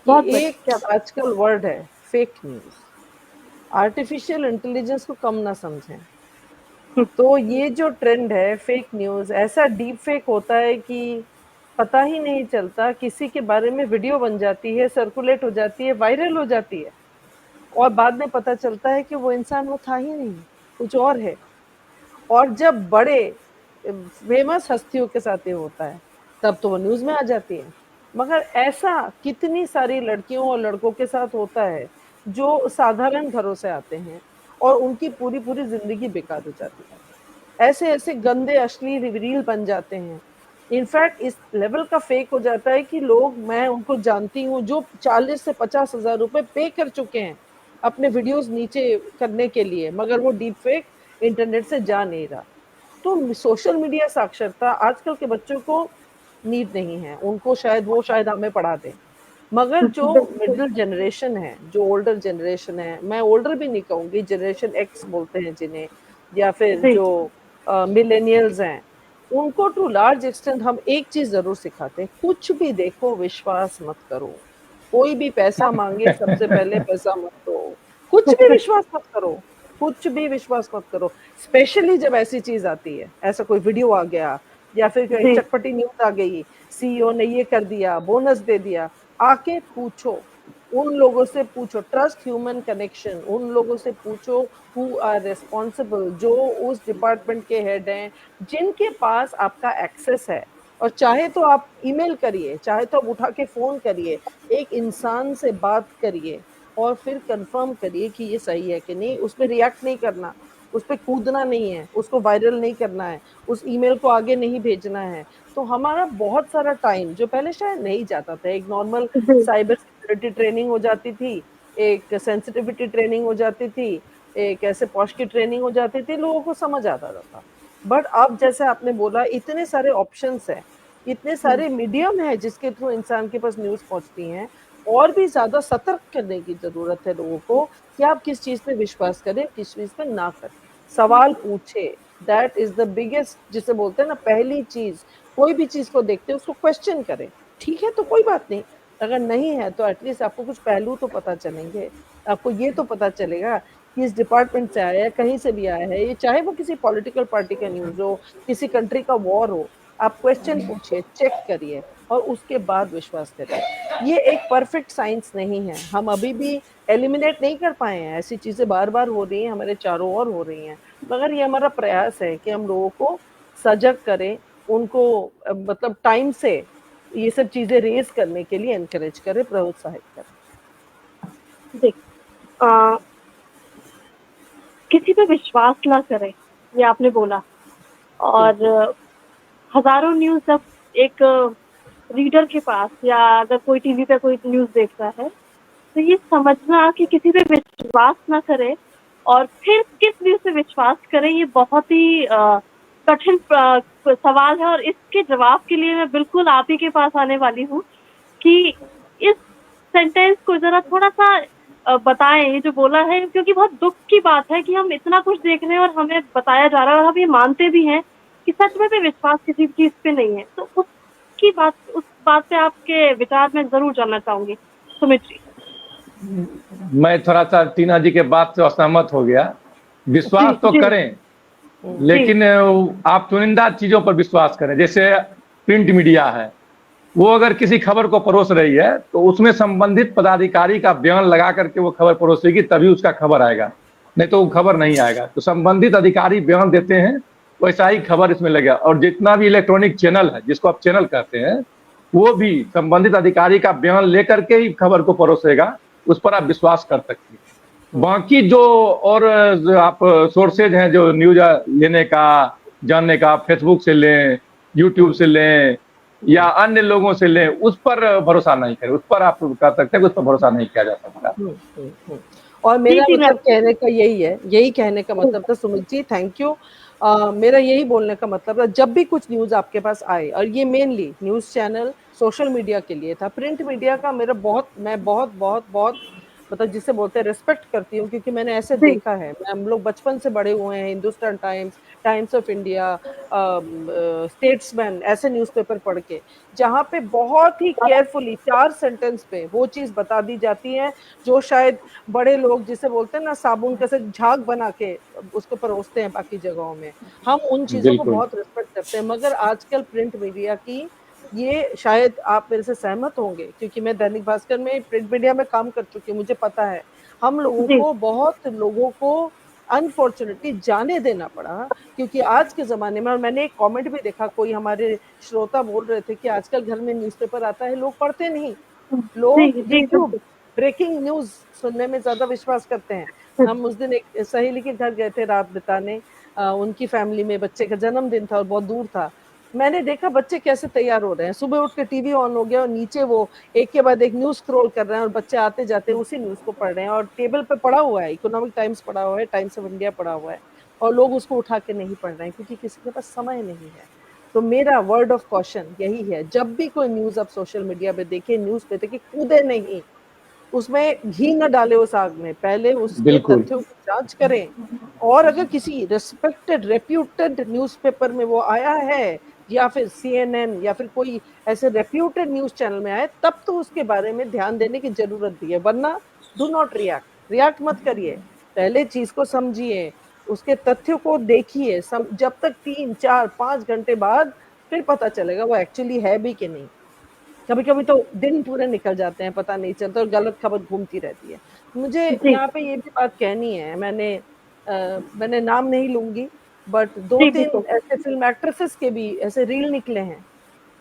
Speaker 2: बहुत
Speaker 3: कि एक
Speaker 2: बढ़िया, क्या
Speaker 3: आजकल वर्ड है फेक न्यूज़। आर्टिफिशियल इंटेलिजेंस को कम ना समझें। तो ये जो ट्रेंड है फेक न्यूज़, ऐसा डीप फेक होता है कि पता ही नहीं चलता, किसी के बारे में वीडियो बन जाती है, सर्कुलेट हो जाती है, वायरल हो जाती है और बाद में पता चलता है कि वो इंसान वो था ही नहीं, कुछ और है। और जब बड़े फेमस हस्तियों के साथ ये होता है तब तो वो न्यूज़ में आ जाती है। मगर ऐसा कितनी सारी लड़कियों और लड़कों के साथ होता है जो साधारण घरों से आते हैं और उनकी पूरी जिंदगी बेकार हो जाती है। ऐसे गंदे अश्लील रील बन जाते हैं। इनफैक्ट इस लेवल का फेक हो जाता है कि लोग, मैं उनको जानती हूँ जो 40 से 50 हजार रुपए पे कर चुके हैं अपने वीडियोस नीचे करने के लिए, मगर वो डीप फेक इंटरनेट से जा नहीं रहा। तो सोशल मीडिया साक्षरता आजकल के बच्चों को नीड नहीं है, उनको शायद हमें पढ़ा दें। मगर जो मिडिल जनरेशन है, जो ओल्डर जनरेशन है, मैं ओल्डर भी नहीं कहूँगी, जनरेशन एक्स बोलते हैं जिन्हें, या फिर
Speaker 2: जी।
Speaker 3: जो मिलेनियल्स हैं, उनको टू लार्ज एक्सटेंट हम एक चीज़ ज़रूर सिखाते हैं, कुछ भी देखो विश्वास मत करो। कोई भी पैसा माँगे सबसे पहले पैसा मत दो। कुछ भी विश्वास मत करो, कुछ भी विश्वास मत करो। स्पेशली जब ऐसी चीज़ आती है, ऐसा कोई वीडियो आ गया या फिर कोई
Speaker 2: जी।
Speaker 3: चटपटी न्यूज़ आ गई, सीईओ ने ये कर दिया, बोनस दे दिया, आके पूछो, उन लोगों से पूछो, ट्रस्ट ह्यूमन कनेक्शन, उन लोगों से पूछो हु आर रिस्पॉन्सिबल, जो उस डिपार्टमेंट के हेड हैं, जिनके पास आपका एक्सेस है। और चाहे तो आप ईमेल करिए, चाहे तो आप उठा के फोन करिए, एक इंसान से बात करिए और फिर कंफर्म करिए कि ये सही है कि नहीं। उसमें रिएक्ट नहीं करना, उस पर कूदना नहीं है, उसको वायरल नहीं करना है, उस ईमेल को आगे नहीं भेजना है। तो हमारा बहुत सारा टाइम जो पहले शायद नहीं जाता था, एक नॉर्मल
Speaker 2: जी।
Speaker 3: साइबर सिक्योरिटी ट्रेनिंग हो जाती थी, एक सेंसिटिविटी ट्रेनिंग हो जाती थी, एक ऐसे पॉश की ट्रेनिंग हो जाती थी, लोगों को समझ आता था। बट अब जैसे आपने बोला, इतने सारे ऑप्शंस हैं, इतने सारे मीडियम है जिसके थ्रू इंसान के पास न्यूज़ पहुंचती हैं। और भी ज़्यादा सतर्क करने की ज़रूरत है लोगों को कि आप किस चीज़ पे विश्वास करें, किस चीज़ पे ना करें। सवाल पूछे, दैट इज़ द बिगेस्ट, जिसे बोलते हैं ना, पहली चीज़। कोई भी चीज़ को देखते हैं उसको क्वेश्चन करें। ठीक है तो कोई बात नहीं, अगर नहीं है तो एटलीस्ट आपको कुछ पहलू तो पता चलेंगे। आपको ये तो पता चलेगा कि इस डिपार्टमेंट से आया है, कहीं से भी आया है, ये चाहे वो किसी पॉलिटिकल पार्टी का न्यूज़ हो, किसी कंट्री का वॉर हो। आप क्वेश्चन पूछिए, चेक करिए और उसके बाद विश्वास करिए। ये एक परफेक्ट साइंस नहीं है, हम अभी भी एलिमिनेट नहीं कर पाए हैं। ऐसी चीज़ें बार-बार हो रही हैं, हमारे चारों ओर हो रही हैं। मगर ये हमारा प्रयास है कि हम लोगों को सजग करें, उनको मतलब टाइम से ये सब चीज़ें रेज़ करने के लिए एनकरेज करें, प्रोत्साहित करें।
Speaker 2: देख, किसी पे विश्वास ना करें, ये आपने बोला। और हज़ारों न्यूज़ जब एक रीडर के पास या अगर कोई टीवी पे कोई न्यूज़ देख रहा है, तो ये समझना कि किसी पे विश्वास ना करे और फिर किस न्यूज़ पे विश्वास करें, ये बहुत ही कठिन सवाल है। और इसके जवाब के लिए मैं बिल्कुल आप ही के पास आने वाली हूँ कि इस सेंटेंस को ज़रा थोड़ा-सा बताएँ, ये जो बोला है, क्योंकि बहुत दुःख की बात है कि हम इतना कुछ देख रहे हैं और हमें बताया जा रहा है और हम ये मानते भी हैं कि सच में भी विश्वास किसी चीज़ पे नहीं है। तो उस बात पे आपके विचार मैं ज़रूर जानना चाहूँगी। सुमित जी।
Speaker 1: मैं थोड़ा-सा टीना जी के बात से असहमत हो गया। विश्वास तो
Speaker 2: जी।
Speaker 1: करें, लेकिन आप चुनिंदा चीज़ों पर विश्वास करें। जैसे प्रिंट मीडिया है, वो अगर किसी खबर को परोस रही है, तो उसमें संबंधित पदाधिकारी का बयान लगा करके वो खबर परोसेगी, तभी उसका खबर आएगा, नहीं तो वो खबर नहीं आएगा। तो संबंधित अधिकारी बयान देते हैं, वैसा ही खबर इसमें लगेगा। और जितना भी इलेक्ट्रॉनिक चैनल है, जिसको आप चैनल कहते हैं, वो भी संबंधित अधिकारी का बयान लेकर के ही खबर को परोसेगा, उस पर आप विश्वास कर सकते हैं। बाकी जो और जो आप सोर्सेज हैं जो न्यूज़ लेने का, जानने का, फेसबुक से लें, यूट्यूब से लें या अन्य लोगों से लें, उस पर भरोसा नहीं करें। उस पर आप कह सकते हैं कि उस पर भरोसा नहीं किया जा सकता।
Speaker 3: और मेरा
Speaker 2: जी,
Speaker 3: मतलब कहने का यही है, यही कहने का मतलब था सुमित जी, थैंक यू। मेरा यही बोलने का मतलब था, जब भी कुछ न्यूज़ आपके पास आए, और ये mainly news channel, social media के लिए था। प्रिंट मीडिया का मैं बहुत मतलब जिसे बोलते हैं रिस्पेक्ट करती हूँ, क्योंकि मैंने ऐसे देखा है। हम लोग बचपन से बड़े हुए हैं Hindustan times, times of India, statesman, ऐसे न्यूज़पेपर पढ़ के, जहाँ पे बहुत ही केयरफुली 4 सेंटेंस पे वो चीज़ बता दी जाती है जो शायद बड़े लोग जिसे बोलते हैं ना, साबुन कैसे झाग बना के उसको परोसते हैं बाकी जगहों में। हम उन चीज़ों को बहुत रिस्पेक्ट करते हैं, मगर आजकल प्रिंट मीडिया की, ये शायद आप मेरे से सहमत होंगे, क्योंकि मैं दैनिक भास्कर में प्रिंट मीडिया में काम कर चुकी हूँ, मुझे पता है। हम लोगों को, बहुत लोगों को अनफॉर्चुनेटली जाने देना पड़ा, क्योंकि आज के ज़माने में, और मैंने एक कमेंट भी देखा, कोई हमारे श्रोता बोल रहे थे कि आजकल घर में न्यूज़पेपर आता है, लोग पढ़ते नहीं। लोग यूट्यूब ब्रेकिंग न्यूज़ सुनने में ज़्यादा विश्वास करते हैं। हम उस दिन एक सहेली के घर गए थे रात बिताने, उनकी फैमिली में बच्चे का जन्मदिन था और बहुत दूर था। मैंने देखा बच्चे कैसे तैयार हो रहे हैं, सुबह उठ के टीवी ऑन हो गया और नीचे वो एक के बाद एक न्यूज़ स्क्रॉल कर रहे हैं, और बच्चे आते जाते उसी न्यूज़ को पढ़ रहे हैं, और टेबल पे पड़ा हुआ है, इकोनॉमिक टाइम्स पड़ा हुआ है, टाइम्स ऑफ इंडिया पड़ा हुआ है, और लोग उसको उठा के नहीं पढ़ रहे हैं, क्योंकि किसी के पास समय नहीं है। तो मेरा वर्ड ऑफ कॉशन यही है, जब भी कोई न्यूज़ आप सोशल मीडिया पे देखें, न्यूज़ पे देखें, कूदे नहीं, उसमें घी न डाले उस आग में, पहले उसके तथ्यों की जांच करें। और अगर किसी रिस्पेक्टेड, रेप्यूटेड न्यूज़पेपर में वो आया है, या फिर CNN या फिर कोई ऐसे रेप्यूटेड न्यूज़ चैनल में आए, तब तो उसके बारे में ध्यान देने की जरूरत भी है, वरना डू नॉट रिएक्ट मत करिए। पहले चीज को समझिए, उसके तथ्यों को देखिए, जब तक 3, 4, 5 घंटे बाद फिर पता चलेगा वो एक्चुअली है भी कि नहीं। कभी कभी तो दिन पूरे निकल जाते हैं, पता नहीं चलता, और गलत खबर घूमती रहती है। मुझे यहाँ पे ये भी बात कहनी है, मैंने नाम नहीं लूंगी, बट 2-3 ऐसे फिल्म एक्ट्रेसेस के भी ऐसे रील निकले हैं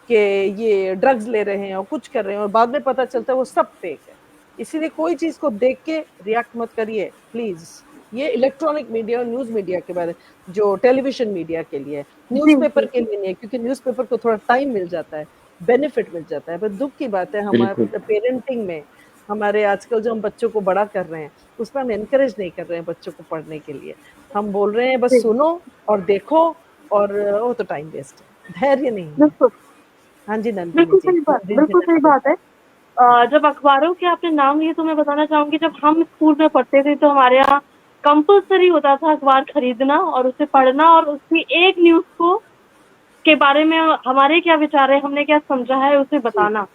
Speaker 3: कि ये ड्रग्स ले रहे हैं और कुछ कर रहे हैं, और बाद में पता चलता है वो सब फेक है। इसीलिए कोई चीज को देख के रिएक्ट मत करिए प्लीज। ये इलेक्ट्रॉनिक मीडिया और न्यूज मीडिया के बारे, जो टेलीविजन मीडिया के लिए, न्यूज़पेपर के लिए नहीं है, क्योंकि न्यूज़पेपर को थोड़ा टाइम मिल जाता है, बेनिफिट मिल जाता है। पर दुख की बात है, हमारे पेरेंटिंग में, हमारे आजकल जो हम बच्चों को बड़ा कर रहे हैं, उसमें हम एनकरेज नहीं कर रहे हैं बच्चों को पढ़ने के लिए। हम बोल रहे हैं बस सुनो और देखो, और वो तो टाइम वेस्ट है, धैर्य नहीं है। हाँ जी नंदिनी जी,
Speaker 2: बिल्कुल सही बात है। जब अखबारों के आपने नाम लिए, तो मैं बताना चाहूंगी, जब हम स्कूल में पढ़ते थे तो हमारे यहाँ कंपल्सरी होता था अखबार खरीदना और उसे पढ़ना, और उसकी एक न्यूज़ को के बारे में हमारे क्या विचार है, हमने क्या समझा है, उसे बताना।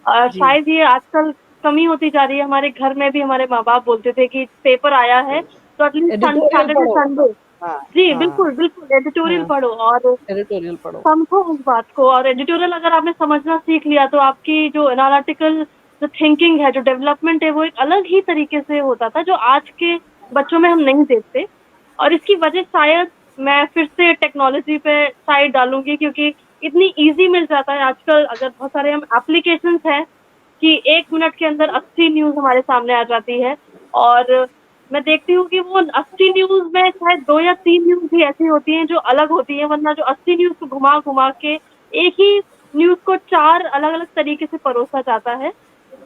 Speaker 2: शायद ये आजकल कमी होती जा रही है। हमारे घर में भी हमारे माँ बाप बोलते थे कि पेपर आया है तो एटलीस्ट सैटरडे संडे, जी बिल्कुल बिल्कुल, एडिटोरियल पढ़ो और
Speaker 3: एडिटोरियल पढ़ो,
Speaker 2: समझो उस बात को। और एडिटोरियल अगर आपने समझना सीख लिया, तो आपकी जो एनालिटिकल जो थिंकिंग है, जो डेवलपमेंट है, वो एक अलग ही तरीके से होता था, जो आज के बच्चों में हम नहीं देखते। और इसकी वजह शायद मैं फिर से टेक्नोलॉजी पे साइड डालूंगी, क्योंकि इतनी इजी मिल जाता है आजकल। अगर बहुत सारे हम एप्लीकेशंस हैं कि 1 मिनट के अंदर 80 न्यूज़ हमारे सामने आ जाती है, और मैं देखती हूँ कि वो 80 न्यूज में शायद 2 या 3 न्यूज ही ऐसी होती हैं जो अलग होती हैं, वरना जो 80 न्यूज को घुमा घुमा के एक ही न्यूज को 4 अलग अलग तरीके से परोसा जाता है।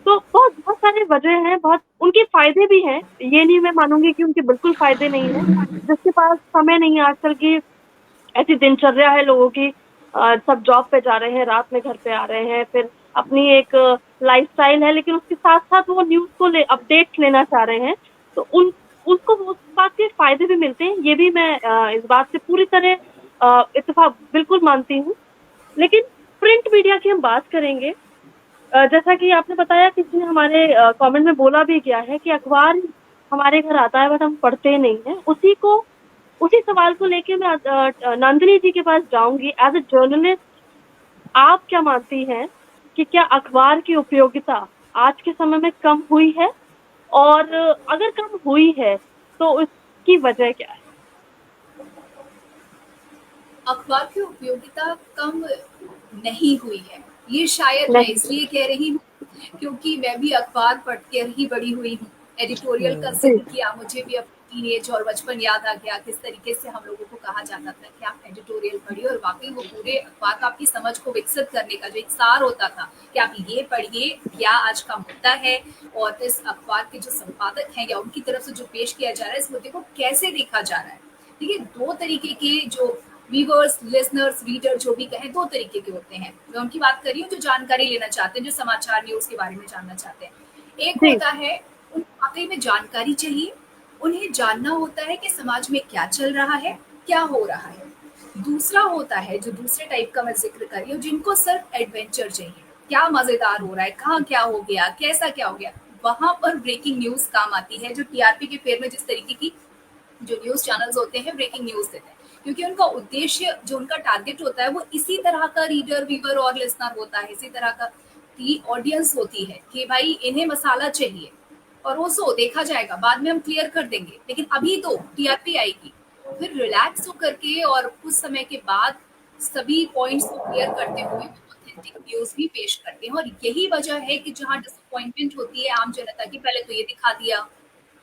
Speaker 2: तो बहुत बहुत सारी वजह हैं, बहुत उनके फायदे भी हैं, ये नहीं मैं मानूंगी कि उनके बिल्कुल फायदे नहीं है। जिसके पास समय नहीं है आजकल की ऐसी दिनचर्या है लोगों की, सब जॉब पे जा रहे हैं, रात में घर पे आ रहे हैं, फिर अपनी एक लाइफस्टाइल है, लेकिन उसके साथ साथ वो न्यूज को अपडेट्स लेना चाह रहे हैं, तो उनको उस बात के फायदे भी मिलते हैं, ये भी मैं इस बात से पूरी तरह इत्तेफाक बिल्कुल मानती हूँ। लेकिन प्रिंट मीडिया की हम बात करेंगे, जैसा कि आपने बताया, किसी ने हमारे कमेंट में बोला भी गया है कि अखबार हमारे घर आता है बट हम पढ़ते नहीं हैं। उसी सवाल को लेके मैं नंदिनी जी के पास जाऊंगी। एज अ जर्नलिस्ट, आप क्या मानती हैं कि क्या अखबार की उपयोगिता आज के समय में कम हुई है, और अगर कम हुई है तो उसकी वजह क्या है?
Speaker 4: अखबार की उपयोगिता कम नहीं हुई है, ये शायद मैं
Speaker 2: नहीं।
Speaker 4: इसलिए कह रही हूँ क्योंकि मैं भी अखबार पढ़ कर ही बड़ी हुई हूँ। एडिटोरियल का
Speaker 2: जी।
Speaker 4: जिक्र किया, मुझे भी अपनी टीनेज और बचपन याद आ गया, किस तरीके से हम लोगों को कहा जाता था कि आप एडिटोरियल पढ़िए, और वाकई वो पूरे अखबार का आपकी समझ को विकसित करने का जो एक सार होता था कि आप ये पढ़िए, क्या आज का मुद्दा है और इस अखबार के जो संपादक हैं या उनकी तरफ से जो पेश किया जा रहा है, इस मुद्दे को कैसे देखा जा रहा है। देखिए, दो तरीके के जो व्यूअर्स, लिसनर्स, रीडर जो भी कहें, दो तरीके के होते हैं। मैं उनकी बात कर रही हूँ जो जानकारी लेना चाहते हैं, जो समाचार न्यूज के बारे में जानना चाहते हैं। एक
Speaker 2: जी।
Speaker 4: होता है उनको वाकई में जानकारी चाहिए, उन्हें जानना होता है कि समाज में क्या चल रहा है, क्या हो रहा है। दूसरा होता है जो दूसरे टाइप का मैं जिक्र कर रही हूँ, जिनको सिर्फ एडवेंचर चाहिए, क्या मजेदार हो रहा है, कहाँ क्या हो गया, कैसा क्या हो गया। वहां पर ब्रेकिंग न्यूज काम आती है, जो टीआरपी के फेर में जिस तरीके की जो न्यूज चैनल्स होते हैं ब्रेकिंग न्यूज देते हैं, क्योंकि उनका उद्देश्य, जो उनका टारगेट होता है, वो इसी तरह का रीडर, व्यूअर और लिसनर होता है, इसी तरह का की ऑडियंस होती है कि भाई इन्हें मसाला चाहिए, और वो सो देखा जाएगा, बाद में हम क्लियर कर देंगे, लेकिन अभी तो टीआरपी आएगी। फिर रिलैक्स होकर के और कुछ समय के बाद सभी पॉइंट्स को क्लियर करते हुए ऑथेंटिक न्यूज भी पेश करते हैं। और यही वजह है कि जहाँ डिसअपॉइंटमेंट होती है आम जनता की, पहले तो ये दिखा दिया,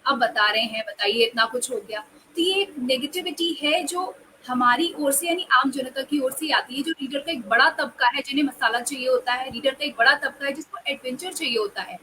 Speaker 4: अब बता रहे हैं, बताइए इतना कुछ हो गया। तो ये एक नेगेटिविटी है जो हमारी ओर से, यानी आम जनता की ओर से आती है। जो रीडर का एक बड़ा तबका है जिन्हें मसाला चाहिए होता है, रीडर का एक बड़ा तबका है जिसको एडवेंचर चाहिए होता है,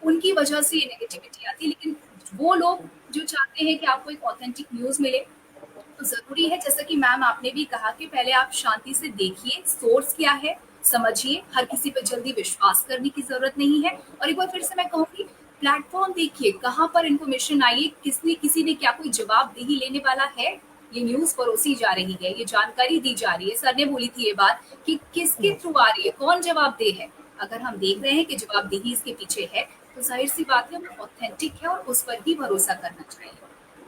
Speaker 4: उनकी वजह से ये नेगेटिविटी आती है। लेकिन वो लोग जो चाहते हैं कि आपको एक ऑथेंटिक न्यूज मिले, तो जरूरी है, जैसा कि मैम आपने भी कहा, कि पहले आप शांति से देखिए सोर्स क्या है, समझिए। हर किसी पर जल्दी विश्वास करने की जरूरत नहीं है। और एक बार फिर से मैं कहूंगी, प्लेटफॉर्म देखिए, कहाँ पर इन्फॉर्मेशन आई है, किसी ने क्या कोई जवाबदेही लेने वाला है। ये न्यूज परोसी जा रही है, ये जानकारी दी जा रही है, सर ने बोली थी ये बात कि किसके थ्रू आ रही है, कौन जवाबदेह है। अगर हम देख रहे हैं कि जवाबदेही इसके पीछे है, तो जाहिर सी बात है वो ऑथेंटिक है और उस पर ही भरोसा करना चाहिए।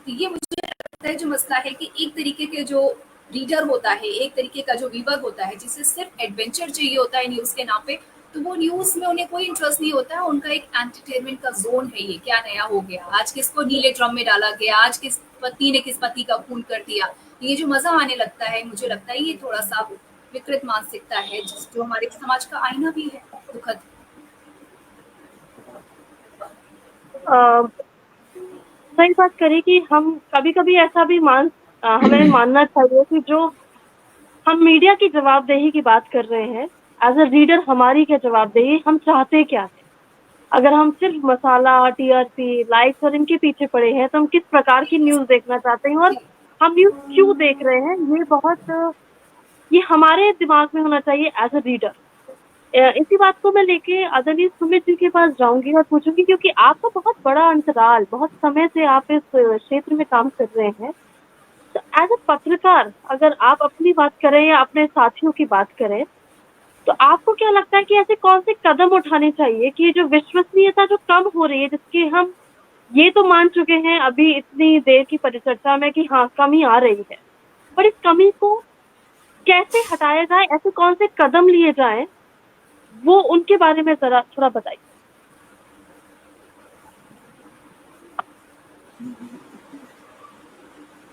Speaker 4: तो ये मुझे लगता है जो मसला है कि एक तरीके के जो रीडर होता है, एक तरीके का जो व्यूअर होता है, जिसे सिर्फ एडवेंचर चाहिए होता है न्यूज के नाम पे, तो वो न्यूज में उन्हें कोई इंटरेस्ट नहीं होता है। उनका एक एंटरटेनमेंट का जोन है, ये क्या नया हो गया, आज किसको नीले ड्रम में डाला गया, आज किस पति ने किस पति का खून कर दिया, ये जो मजा आने लगता है, मुझे लगता है ये थोड़ा सा विकृत मानसिकता है, जो हमारे समाज का आईना भी है, दुखद।
Speaker 2: सही बात करें कि हम कभी कभी ऐसा भी हमें मानना चाहिए कि जो हम मीडिया की जवाबदेही की बात कर रहे हैं, एज अ रीडर हमारी क्या जवाबदेही, हम चाहते क्या है। अगर हम सिर्फ मसाला, टीआरपी, लाइक्स और इनके पीछे पड़े हैं, तो हम किस प्रकार की न्यूज देखना चाहते हैं और हम न्यूज क्यों देख रहे हैं, ये हमारे दिमाग में होना चाहिए एज अ रीडर। इसी बात को मैं लेके आदरणीय सुमित जी के पास जाऊंगी और पूछूंगी, क्योंकि आपका बहुत बड़ा अंतराल, बहुत समय से आप इस क्षेत्र में काम कर रहे हैं, तो एज अ पत्रकार अगर आप अपनी बात करें या अपने साथियों की बात करें, तो आपको क्या लगता है कि ऐसे कौन से कदम उठाने चाहिए कि जो विश्वसनीयता जो कम हो रही है, जिसके हम ये तो मान चुके हैं अभी इतनी देर की परिचर्चा में कि हाँ कमी आ रही है, पर इस कमी को कैसे हटाया जाए, ऐसे कौन से कदम लिए जाएं, वो उनके बारे में जरा थोड़ा बताइए।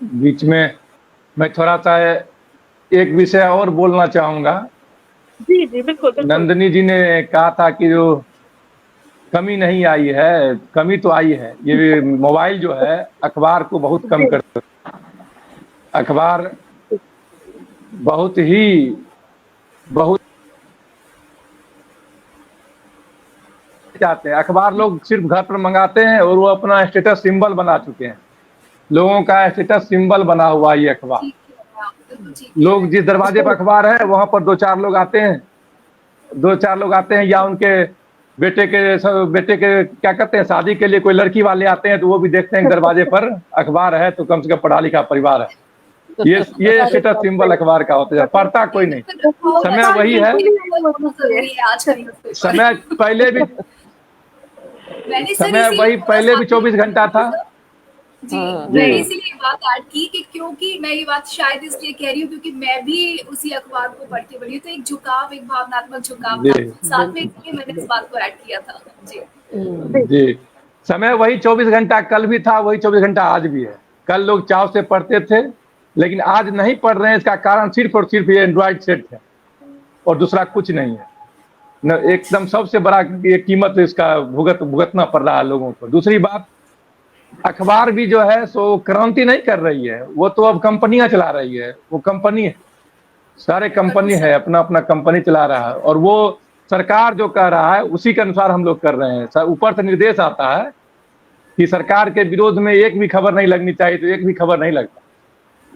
Speaker 1: बीच में मैं थोड़ा सा एक विषय और बोलना चाहूंगा।
Speaker 2: जी जी बिल्कुल बिल्कुल।
Speaker 1: नंदिनी जी ने कहा था कि जो कमी नहीं आई है, कमी तो आई है। ये मोबाइल जो है अखबार को बहुत कम कर, अखबार बहुत जाते हैं। अखबार लोग सिर्फ घर पर मंगाते हैं और वो अपना स्टेटस सिंबल बना चुके हैं। लोगों का स्टेटस सिंबल बना हुआ ये अखबार।
Speaker 4: ठीक है, आप बिल्कुल ठीक कह
Speaker 1: लोग
Speaker 4: रहे
Speaker 1: जिस दरवाजे पर अखबार है वहां पर दो चार लोग आते हैं, या उनके बेटे के क्या कहते हैं, शादी के लिए कोई लड़की वाले आते हैं तो वो भी देखते हैं दरवाजे पर अखबार है तो कम से कम पढ़ा लिखा परिवार है। ये स्टेटस सिंबल अखबार का होता है, पढ़ता कोई नहीं। समय वही है, समय पहले भी समय वही पहले भी 24 घंटा था।
Speaker 4: जी, मैंने इसीलिए बात ऐड की कि क्योंकि मैं ये बात शायद इसलिए कह रही हूँ क्योंकि मैं भी उसी अखबार को पढ़ के बड़ी हूँ, तो एक झुकाव, एक भावनात्मक झुकाव था साथ में, इसलिए मैंने इस बात को ऐड किया था।
Speaker 1: जी, समय वही 24 घंटा कल भी था, वही 24 घंटा आज भी है। कल लोग चाव से पढ़ते थे लेकिन आज नहीं पढ़ रहे हैं। इसका कारण सिर्फ और सिर्फ ये एंड्रॉइड सेट है और दूसरा कुछ नहीं है न। एकदम सबसे बड़ा ये कीमत इसका भुगतना पड़ रहा है लोगों को। दूसरी बात, अखबार भी जो है सो क्रांति नहीं कर रही है, वो तो अब कंपनियां चला रही है। वो कंपनी है, सारे कंपनी है, अपना अपना कंपनी चला रहा है और वो सरकार जो कह रहा है उसी के अनुसार हम लोग कर रहे हैं। ऊपर से निर्देश आता है कि सरकार के विरोध में एक भी खबर नहीं लगनी चाहिए, तो एक भी खबर नहीं लगता।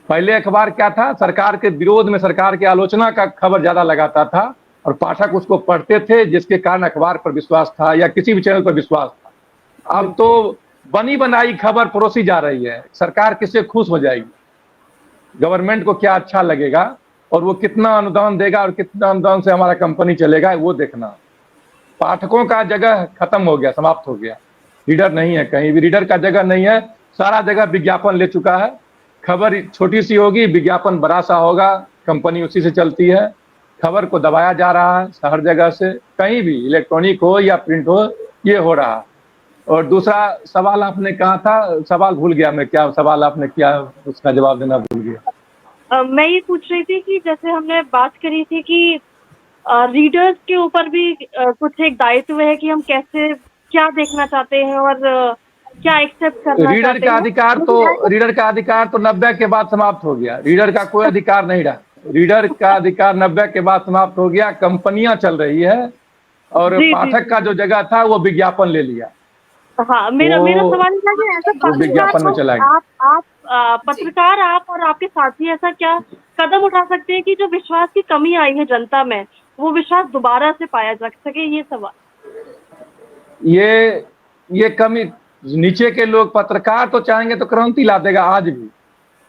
Speaker 1: पहले अखबार क्या था, सरकार के विरोध में, सरकार की आलोचना का खबर ज्यादा लगाता था और पाठक उसको पढ़ते थे, जिसके कारण अखबार पर विश्वास था या किसी भी चैनल पर विश्वास था। अब तो बनी बनाई खबर परोसी जा रही है। सरकार किससे खुश हो जाएगी, गवर्नमेंट को क्या अच्छा लगेगा और वो कितना अनुदान देगा और कितना अनुदान से हमारा कंपनी चलेगा, वो देखना। पाठकों का जगह खत्म हो गया, समाप्त हो गया। रीडर नहीं है, कहीं भी रीडर का जगह नहीं है। सारा जगह विज्ञापन ले चुका है। खबर छोटी सी होगी, विज्ञापन बड़ा सा होगा, कंपनी उसी से चलती है। खबर को दबाया जा रहा है हर जगह से, कहीं भी, इलेक्ट्रॉनिक हो या प्रिंट हो, ये हो रहा है। और दूसरा सवाल आपने कहा था, सवाल भूल गया मैं, क्या सवाल आपने किया, उसका जवाब देना भूल गया।
Speaker 2: मैं ये पूछ रही थी कि जैसे हमने बात करी थी कि रीडर्स के ऊपर भी कुछ एक दायित्व है कि हम कैसे क्या देखना चाहते हैं और क्या एक्सेप्ट करना
Speaker 1: रीडर
Speaker 2: चाहते
Speaker 1: का
Speaker 2: हैं।
Speaker 1: अधिकार तो 90 के बाद समाप्त हो गया। रीडर का कोई अधिकार नहीं रहा। रीडर का अधिकार 90 के बाद समाप्त हो गया। कंपनियां चल रही है और पाठक का जो जगह था वो विज्ञापन ले लिया।
Speaker 2: हाँ, मेरा सवाल था कि ऐसा
Speaker 1: विज्ञापन में चला गया।
Speaker 2: आप पत्रकार, आप और आपके साथी ऐसा क्या कदम उठा सकते हैं कि जो विश्वास की कमी आई है जनता में, वो विश्वास दोबारा से पाया जा सके? ये सवाल।
Speaker 1: ये कमी, नीचे के लोग, पत्रकार तो चाहेंगे तो क्रांति ला देगा आज भी,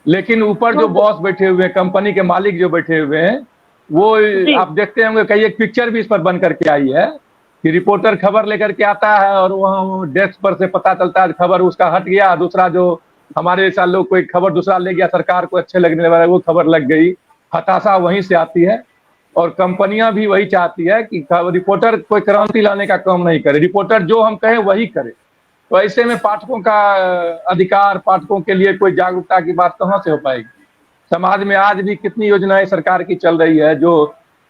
Speaker 1: लेकिन ऊपर जो बॉस बैठे हुए हैं, कंपनी के मालिक जो बैठे हुए हैं, वो आप देखते होंगे कई एक पिक्चर भी इस पर बन करके आई है कि रिपोर्टर खबर लेकर के आता है और वहाँ डेस्क पर से पता चलता है खबर उसका हट गया, दूसरा जो हमारे जैसा लोग कोई खबर दूसरा ले गया, सरकार को अच्छे लगने वाला वो खबर लग गई। हताशा वहीं से आती है और कंपनियां भी वही चाहती है कि रिपोर्टर कोई क्रांति लाने का काम नहीं करे, रिपोर्टर जो हम कहें वही करे। तो ऐसे में पाठकों का अधिकार, पाठकों के लिए कोई जागरूकता की बात कहाँ से हो पाएगी? समाज में आज भी कितनी योजनाएं सरकार की चल रही है जो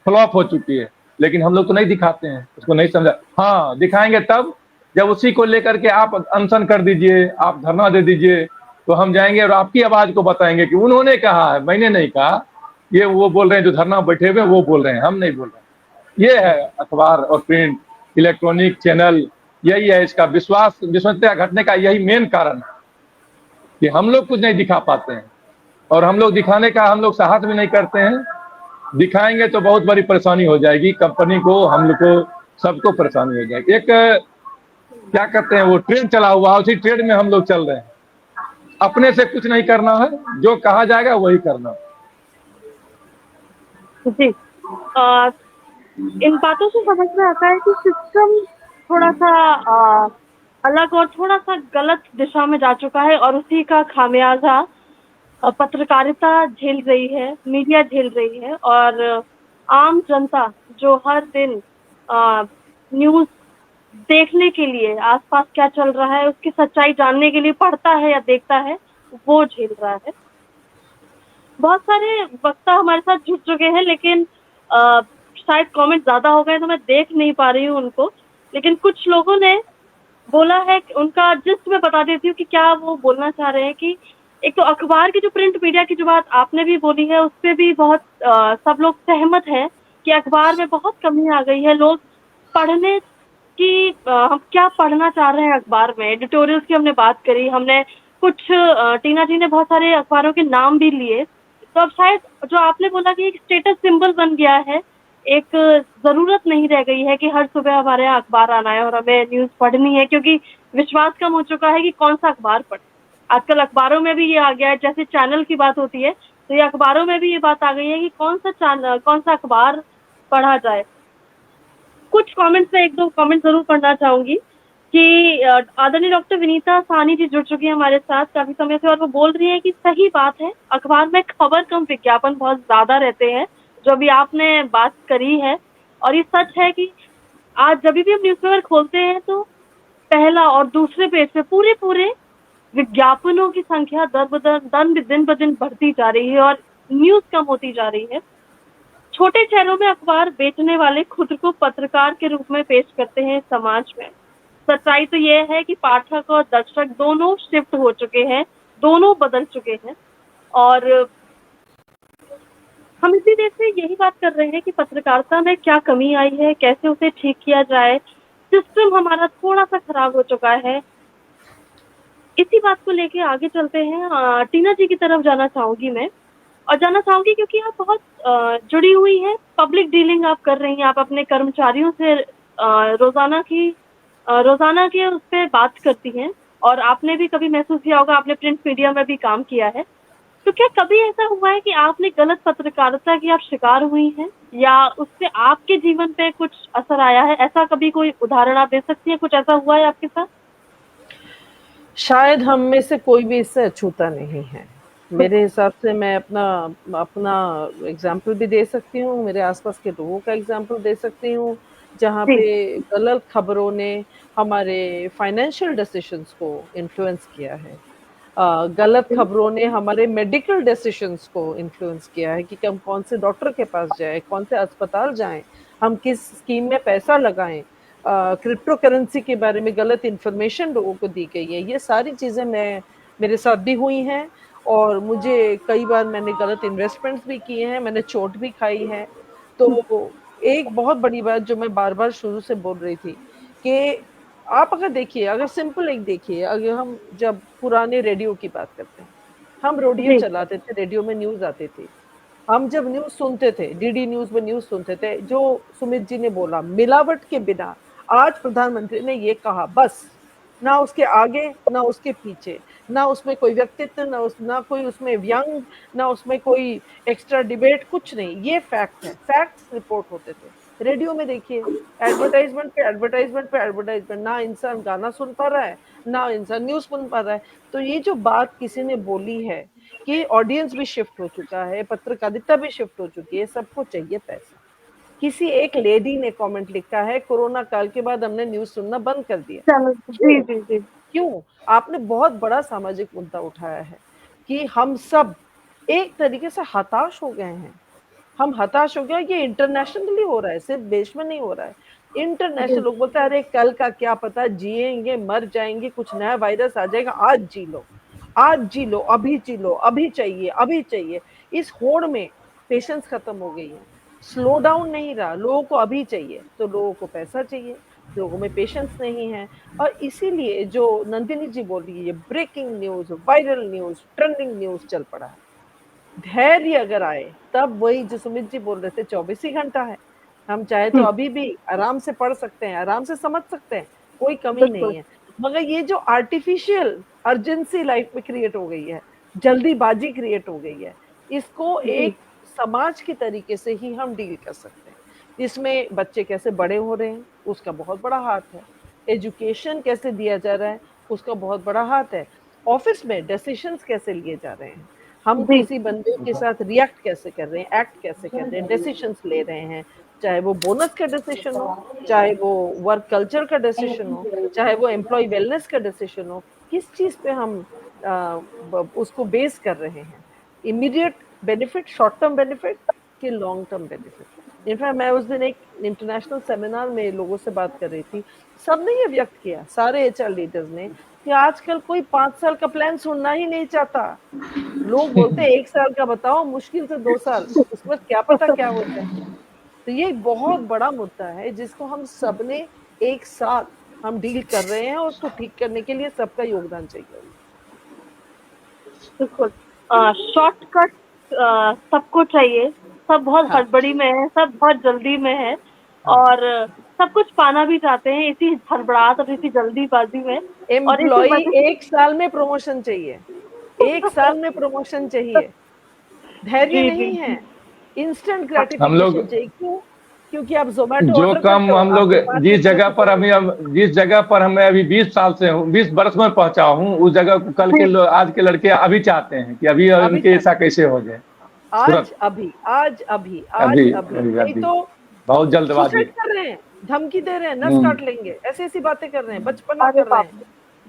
Speaker 1: फ्लॉप हो चुकी है, लेकिन हम लोग तो नहीं दिखाते हैं, उसको नहीं समझा। हाँ, दिखाएंगे तब जब उसी को लेकर के आप अनशन कर दीजिए, आप धरना दे दीजिए, तो हम जाएंगे और आपकी आवाज को बताएंगे कि उन्होंने कहा है, मैंने नहीं कहा। ये वो बोल रहे हैं जो धरना बैठे हुए वो बोल रहे हैं, हम नहीं बोल रहे हैं। ये है अखबार और प्रिंट, इलेक्ट्रॉनिक चैनल, यही है इसका विश्वसनीयता घटने का यही मेन कारण है कि हम लोग कुछ नहीं दिखा पाते हैं और हम लोग दिखाने का हम लोग साहस भी नहीं करते हैं। दिखाएंगे तो बहुत बड़ी परेशानी हो जाएगी कंपनी को, हम लोग को, सबको परेशानी हो जाएगी। एक क्या कहते हैं वो ट्रेन चला हुआ, उसी ट्रेन में हम लोग चल रहे हैं। अपने से कुछ नहीं करना है, जो कहा जाएगा वही करना।
Speaker 2: जी, इन बातों से समझ में आता है कि सिस्टम थोड़ा सा अलग और थोड़ा सा गलत दिशा में जा चुका है और उसी का खामियाजा पत्रकारिता झेल रही है, मीडिया झेल रही है। और आम जनता जो हर दिन न्यूज देखने के लिए, आसपास क्या चल रहा है उसकी सच्चाई जानने के लिए पढ़ता है या देखता है, वो झेल रहा है। बहुत सारे वक्ता हमारे साथ जुड़ चुके हैं, लेकिन शायद कमेंट ज्यादा हो गए तो मैं देख नहीं पा रही हूँ उनको। लेकिन कुछ लोगों ने बोला है कि उनका जस्ट मैं बता देती हूँ कि क्या वो बोलना चाह रहे हैं कि एक तो अखबार की जो प्रिंट मीडिया की जो बात आपने भी बोली है, उस पे भी बहुत सब लोग सहमत हैं कि अखबार में बहुत कमी आ गई है। लोग पढ़ने की हम क्या पढ़ना चाह रहे हैं अखबार में, एडिटोरियल्स की हमने बात करी, हमने कुछ टीना जी ने बहुत सारे अखबारों के नाम भी लिए। तो अब शायद जो आपने बोला कि एक स्टेटस सिंबल बन गया है, एक ज़रूरत नहीं रह गई है कि हर सुबह हमारे यहाँ अखबार आना है और हमें न्यूज़ पढ़नी है, क्योंकि विश्वास कम हो चुका है कि कौन-सा अखबार पढ़ें। आजकल अखबारों में भी ये आ गया है, जैसे चैनल की बात होती है, तो ये अखबारों में भी ये बात आ गई है कि कौन-सा अखबार पढ़ा जाए। कुछ कमेंट्स में 1-2 कमेंट ज़रूर पढ़ना चाहूँगी कि आदरणीय डॉक्टर विनीता साहनी जी जुड़ चुकी हैं हमारे साथ काफ़ी समय से, और वो बोल रही हैं कि सही बात है, अखबार में खबर कम विज्ञापन बहुत ज़्यादा रहते हैं, जो अभी आपने बात करी है। और ये सच है कि आज जभी भी हम न्यूज़पेपर खोलते हैं तो पहला और दूसरे पेज पे पूरे विज्ञापनों की संख्या दिन ब दिन बढ़ती जा रही है और न्यूज़ कम होती जा रही है। छोटे शहरों में अखबार बेचने वाले खुद को पत्रकार के रूप में पेश करते हैं समाज में। सच्चाई तो ये है कि पाठक और दर्शक दोनों शिफ्ट हो चुके हैं, दोनों बदल चुके हैं। और हम इसी देर से यही बात कर रहे हैं कि पत्रकारिता में क्या कमी आई है, कैसे उसे ठीक किया जाए। सिस्टम हमारा थोड़ा-सा खराब हो चुका है। इसी बात को लेके आगे चलते हैं। टीना जी की तरफ जाना चाहूँगी मैं, और जाना चाहूँगी क्योंकि आप बहुत जुड़ी हुई हैं, पब्लिक डीलिंग आप कर रही हैं, आप अपने कर्मचारियों से रोज़ाना के उस पे बात करती हैं, और आपने भी कभी महसूस किया होगा, आपने प्रिंट मीडिया में भी काम किया है। तो क्या कभी ऐसा हुआ है कि आपने गलत पत्रकारिता की आप शिकार हुई हैं, या उससे आपके जीवन पे कुछ असर आया है? ऐसा कभी कोई उदाहरण आप दे सकती हैं, कुछ ऐसा हुआ है आपके साथ?
Speaker 3: शायद हम में से कोई भी इससे अछूता नहीं है। मेरे हिसाब से मैं अपना अपना एग्ज़ाम्पल भी दे सकती हूँ, मेरे आस-पास के लोगों का एग्ज़ाम्पल दे सकती हूँ, जहाँ
Speaker 2: जी,
Speaker 3: पे गलत खबरों ने हमारे फाइनेंशियल डिसीज़न्स को इन्फ्लुएंस किया है। गलत
Speaker 2: जी,
Speaker 3: खबरों ने हमारे मेडिकल डिसीज़न्स को इन्फ्लुएंस किया है कि हम कौन से डॉक्टर के पास जाएँ, कौन से अस्पताल जाएँ, हम किस स्कीम में पैसा लगाएँ। क्रिप्टो करेंसी के बारे में गलत इन्फॉर्मेशन लोगों को दी गई है। ये सारी चीज़ें मेरे साथ भी हुई हैं, और मुझे कई बार मैंने गलत इन्वेस्टमेंट्स भी किए हैं, मैंने चोट भी खाई है। तो एक बहुत बड़ी बात जो मैं बार-बार शुरू से बोल रही थी कि आप अगर देखिए, अगर सिंपल एक देखिए, अगर हम जब पुराने रेडियो की बात करते हैं, हम रेडियो
Speaker 2: जी,
Speaker 3: चलाते थे, रेडियो में न्यूज़ आती थी। हम जब न्यूज़ सुनते थे, डीडी न्यूज़ में न्यूज़ सुनते थे, जो सुमित जी ने बोला, मिलावट के बिना आज प्रधानमंत्री ने ये कहा, बस। ना उसके आगे, ना उसके पीछे, ना उसमें कोई व्यक्तित्व, ना कोई उसमें व्यंग, ना उसमें कोई एक्स्ट्रा डिबेट, कुछ नहीं। ये फैक्ट है, फैक्ट्स रिपोर्ट होते थे। रेडियो में देखिए, एडवर्टाइज़मेंट पे एडवर्टाइज़मेंट पे एडवर्टाइज़मेंट, ना इंसान गाना सुन पा रहा है, ना इंसान न्यूज़ सुन पा रहा है। तो ये जो बात किसी ने बोली है कि ऑडियंस भी शिफ्ट हो चुका है, पत्रकारिता भी शिफ्ट हो चुकी है, सबको चाहिए पैसा। किसी एक लेडी ने कमेंट लिखा है, कोरोना काल के बाद हमने न्यूज़ सुनना बंद कर दिया।
Speaker 2: चलो, जी,
Speaker 3: क्यों?
Speaker 2: जी, जी।
Speaker 3: क्यों? आपने बहुत बड़ा सामाजिक मुद्दा उठाया है कि हम सब एक तरीके से हताश हो गए हैं। हम हताश हो गए, ये इंटरनेशनली हो रहा है, सिर्फ देश में नहीं हो रहा है। इंटरनेशनल
Speaker 2: जी,
Speaker 3: लोग बोलते हैं, अरे कल का क्या पता, जिएंगे, मर जाएंगे, कुछ नया वायरस आ जाएगा, आज जी लो, आज जी लो, अभी जी लो, अभी चाहिए, अभी चाहिए। इस होड़ में पेशेंस खत्म हो गई है, स्लो डाउन नहीं रहा, लोगों को अभी चाहिए, तो लोगों को पैसा चाहिए, लोगों में पेशेंस नहीं है। और इसीलिए जो नंदिनी जी बोल रही है, ये breaking news, viral news, trending news चल पड़ा है। धैर्य अगर आए, तब वही जो सुमित जी बोल रहे थे, 24 ही घंटा है। हम चाहे तो
Speaker 2: हुँ,
Speaker 3: अभी भी आराम से पढ़ सकते हैं, आराम से समझ सकते हैं, कोई कमी
Speaker 2: बिल्कुल।
Speaker 3: नहीं है। मगर ये जो आर्टिफिशियल अर्जेंसी लाइफ में क्रिएट हो गई है, जल्दीबाजी क्रिएट हो गई है, इसको
Speaker 2: जी,
Speaker 3: एक समाज के तरीके से ही हम डील कर सकते हैं। इसमें बच्चे कैसे बड़े हो रहे हैं, उसका बहुत बड़ा हाथ है। एजुकेशन कैसे दिया जा रहा है, उसका बहुत बड़ा हाथ है। ऑफिस में डिसीजंस कैसे लिए जा रहे हैं, हम
Speaker 2: जी,
Speaker 3: किसी बंदे के साथ रिएक्ट कैसे कर रहे हैं, एक्ट कैसे कर रहे हैं, डिसीजंस ले रहे हैं, चाहे वो बोनस का डिसीजन हो, चाहे वो वर्क कल्चर का डिसीजन हो, चाहे वो एम्प्लॉय वेलनेस का डिसीजन हो, किस चीज़ पे हम उसको बेस कर रहे हैं, immediate benefit, short term benefit कि लॉन्ग टर्म बेनिफिट। इनफैक्ट मैं उस दिन एक इंटरनेशनल सेमिनार में लोगों से बात कर रही थी, सबने ये व्यक्त किया, सारे एचआर लीडर्स ने, कि आजकल कोई 5 साल का प्लान सुनना ही नहीं चाहता। लोग बोलते हैं 1 साल का बताओ, मुश्किल से 2 साल, उसमें क्या पता क्या हो जाए। तो ये एक बहुत बड़ा मुद्दा है जिसको हम सबने एक साथ हम डील कर रहे हैं, और उसको ठीक करने के लिए सबका योगदान चाहिए।
Speaker 2: बिल्कुल। शॉर्टकट सबको चाहिए, सब बहुत
Speaker 3: हाँ।
Speaker 2: हड़बड़ी में है, सब बहुत जल्दी में है, और सब कुछ पाना भी चाहते हैं इसी हड़बड़ाहट और इसी जल्दीबाजी में। और इसी
Speaker 3: एम्प्लॉई
Speaker 2: वजह
Speaker 3: 1 साल में प्रमोशन चाहिए, 1 साल में प्रमोशन चाहिए, धैर्य
Speaker 2: जी,
Speaker 3: नहीं
Speaker 2: जी,
Speaker 3: है, इंस्टेंट
Speaker 1: हम
Speaker 3: ग्रेटिफिकेशन
Speaker 1: लोग
Speaker 3: चाहिए। क्यों? क्योंकि आप जोमेटो
Speaker 1: जो
Speaker 3: ऑर्डर
Speaker 1: काम
Speaker 3: करते हो,
Speaker 1: हम लोग
Speaker 3: आपको 5
Speaker 1: जिस
Speaker 3: मिनट में
Speaker 1: जगह पर
Speaker 3: पहुंच
Speaker 1: जिस जगह पर हमें अभी 20 साल से हूँ, 20 वर्ष में पहुंचा हूँ, उस जगह को कल के आज के लड़के अभी चाहते हैं कि अभी
Speaker 3: अभी
Speaker 1: उनके ऐसा
Speaker 3: चाहते हैं।
Speaker 1: कैसे हो जाए,
Speaker 3: आज
Speaker 1: तुरंत,
Speaker 3: अभी, आज अभी, आज
Speaker 1: अभी
Speaker 3: अभी,
Speaker 1: अभी
Speaker 3: नहीं
Speaker 1: अभी
Speaker 3: तो
Speaker 1: बहुत जल्दबाजी।
Speaker 3: सुसाइड कर रहे हैं, धमकी दे रहे हैं, नस
Speaker 1: हम्म।
Speaker 3: काट लेंगे, ऐसी बातें कर रहे हैं, बचपना
Speaker 2: अरे
Speaker 3: कर रहे
Speaker 2: बाप
Speaker 3: हैं,
Speaker 2: रे!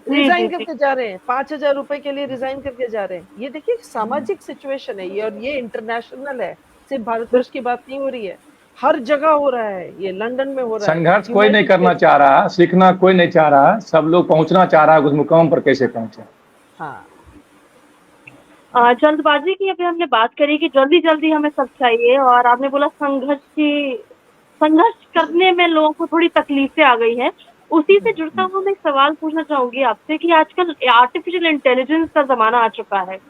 Speaker 2: जी, जी,
Speaker 3: रिजाइन
Speaker 2: जी।
Speaker 3: करके जा रहे हैं, 5,000 रुपए के लिए रिजाइन करके जा रहे हैं। ये देखिए सामाजिक सिचुएशन है ये, और ये इंटरनेशनल है, सिर्फ भारतवर्ष की बात नहीं हो रही है, हर जगह हो रहा है, ये लंदन में हो रहा है,
Speaker 1: संघर्ष कोई नहीं
Speaker 3: यूनाइटेड
Speaker 1: करना
Speaker 3: स्टेट्स।
Speaker 1: चाह रहा, सीखना कोई नहीं चाह रहा, सब लोग पहुंचना चाह रहा है उस मुकाम पर कैसे पहुंचे।
Speaker 3: हाँ,
Speaker 2: जल्दबाजी की अभी हमने बात करी कि जल्दी-जल्दी हमें सब चाहिए, और आपने बोला संघर्ष करने में लोगों को थोड़ी तकलीफें आ गई हैं। उसी से जुड़ता हुआ मैं एक सवाल पूछना चाहूँगी आपसे कि आजकल आर्टिफ़िशियल इंटेलिजेंस का ज़माना आ चुका है।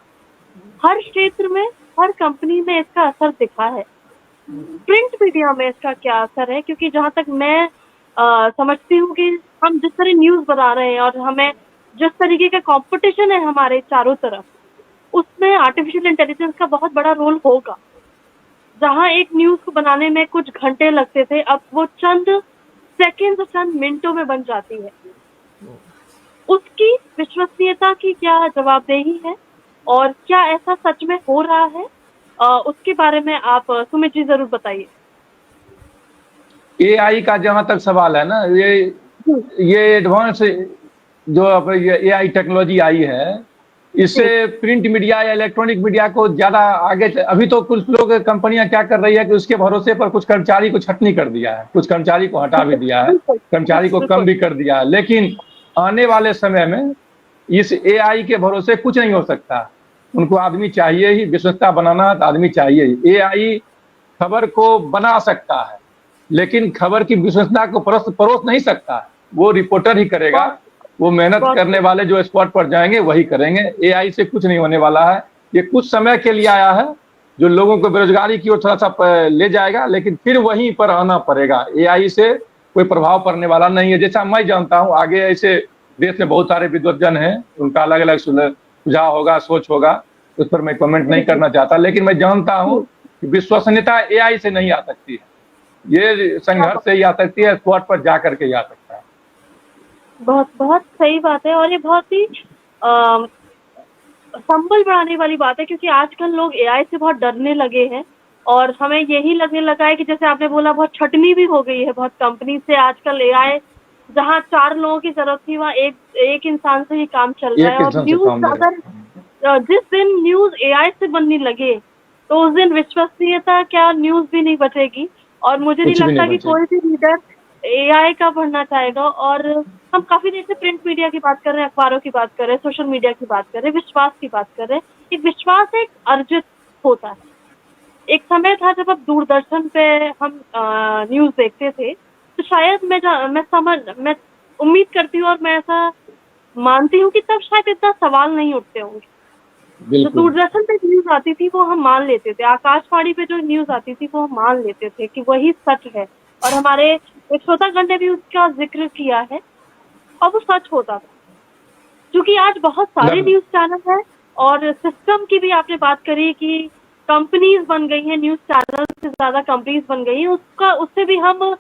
Speaker 2: हर क्षेत्र में, हर कंपनी में इसका असर दिखा है। प्रिंट मीडिया में इसका क्या असर है? क्योंकि जहाँ तक मैं समझती हूँ कि हम जिस तरह न्यूज़ बना रहे हैं और हमें जिस तरीके का कॉम्पिटिशन है हमारे चारों तरफ, उसमें आर्टिफिशियल इंटेलिजेंस का बहुत बड़ा रोल होगा। जहाँ एक न्यूज़ को बनाने में कुछ घंटे लगते थे, अब वो चंद सेकंड्स और चंद मिनटों में बन जाती है। उसकी विश्वसनीयता की क्या जवाबदेही है, और क्या ऐसा सच में हो रहा है? उसके बारे में आप सुमित जी ज़रूर बताइए।
Speaker 1: एआई का जहां तक सवाल है ना, ये एडवांस जो अब ये एआई टेक्नोलॉजी आई है, इससे प्रिंट मीडिया या इलेक्ट्रॉनिक मीडिया को ज्यादा आगे, अभी तो कुछ लोग कंपनियां क्या कर रही है कि उसके भरोसे पर कुछ कर्मचारी को छटनी कर दिया है, कुछ कर्मचारी को हटा भी दिया है, कर्मचारी को कम भी कर दिया है, लेकिन आने वाले समय में इस एआई के भरोसे कुछ नहीं हो सकता। उनको आदमी चाहिए ही, विश्वसनीयता बनाना तो आदमी चाहिए ही। एआई खबर को बना सकता है, लेकिन खबर की विश्वसनीयता को परोस नहीं सकता, वो रिपोर्टर ही करेगा, वो मेहनत करने वाले जो स्पॉट पर जाएंगे वही करेंगे। एआई से कुछ नहीं होने वाला है, ये कुछ समय के लिए आया है, जो लोगों को बेरोजगारी की ओर थोड़ा सा ले जाएगा, लेकिन फिर वहीं पर आना पड़ेगा। एआई से कोई प्रभाव पड़ने वाला नहीं है, जैसा मैं जानता हूँ। आगे ऐसे देश में बहुत सारे विद्वजन हैं, उनका अलग अलग सुझाव होगा, सोच होगा, उस पर मैं कमेंट नहीं करना चाहता, लेकिन मैं जानता हूँ कि विश्वसनीयता एआई से नहीं आ सकती है, ये संघर्ष से ही आ सकती है, स्पॉट पर जा करके ही आ सकता है।
Speaker 2: बहुत बहुत सही बात है, और ये बहुत ही संबल बढ़ाने वाली बात है, क्योंकि आजकल लोग एआई से बहुत डरने लगे हैं, और हमें यही लगने लगा है कि जैसे आपने बोला बहुत छटनी भी हो गई है बहुत कंपनी से। आजकल एआई जहाँ 4 लोगों की जरूरत थी, वहाँ एक इंसान से ही काम चल रहा है। और न्यूज़ अगर जिस दिन न्यूज़ एआई से बनने लगे, तो उस दिन विश्वसनीयता क्या न्यूज़ भी नहीं बचेगी, और मुझे नहीं लगता कि कोई भी रीडर एआई का पढ़ना चाहेगा। और हम काफी देर से प्रिंट मीडिया की बात कर रहे हैं, अखबारों की बात कर रहे हैं, सोशल मीडिया की बात कर रहे हैं, विश्वास की बात कर रहे हैं। एक विश्वास एक अर्जित होता है। एक समय था जब अब दूरदर्शन पे हम न्यूज़ देखते थे, तो शायद मैं उम्मीद करती हूँ और मैं ऐसा मानती हूँ कि तब शायद इतना सवाल नहीं उठते होंगे। जो दूरदर्शन पे न्यूज़ आती थी वो हम मान लेते थे, आकाशवाणी पे जो न्यूज़ आती थी वो हम मान लेते थे कि वही सच है, और हमारे एक श्रोतागण ने भी उसका जिक्र किया है, और वो सच होता था। क्योंकि आज बहुत सारे न्यूज़ चैनल हैं, और सिस्टम की भी आपने बात करी कि कंपनीज बन गई हैं, न्यूज़ चैनल से ज़्यादा कंपनीज बन गई हैं, उससे भी हम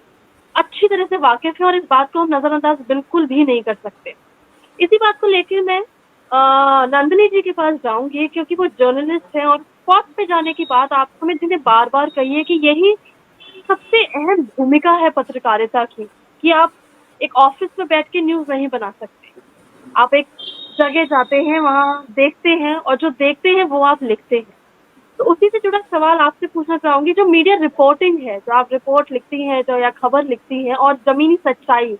Speaker 2: अच्छी तरह से वाकिफ हैं, और इस बात को हम नज़रअंदाज बिल्कुल भी नहीं कर सकते। इसी बात को लेकर मैं नंदिनी जी के पास जाऊंगी, क्योंकि वो जर्नलिस्ट हैं, और स्पॉट पे जाने की बात आप हमें जिन्हें बार बार कही है कि यही सबसे अहम भूमिका है पत्रकारिता की, कि आप एक ऑफिस में बैठ के न्यूज़ नहीं बना सकते। आप एक जगह जाते हैं, वहाँ देखते हैं, और जो देखते हैं वो आप लिखते हैं। तो उसी से जुड़ा सवाल आपसे पूछना चाहूंगी, जो मीडिया रिपोर्टिंग है, जो आप रिपोर्ट लिखती हैं, जो या खबर लिखती हैं, और जमीनी सच्चाई,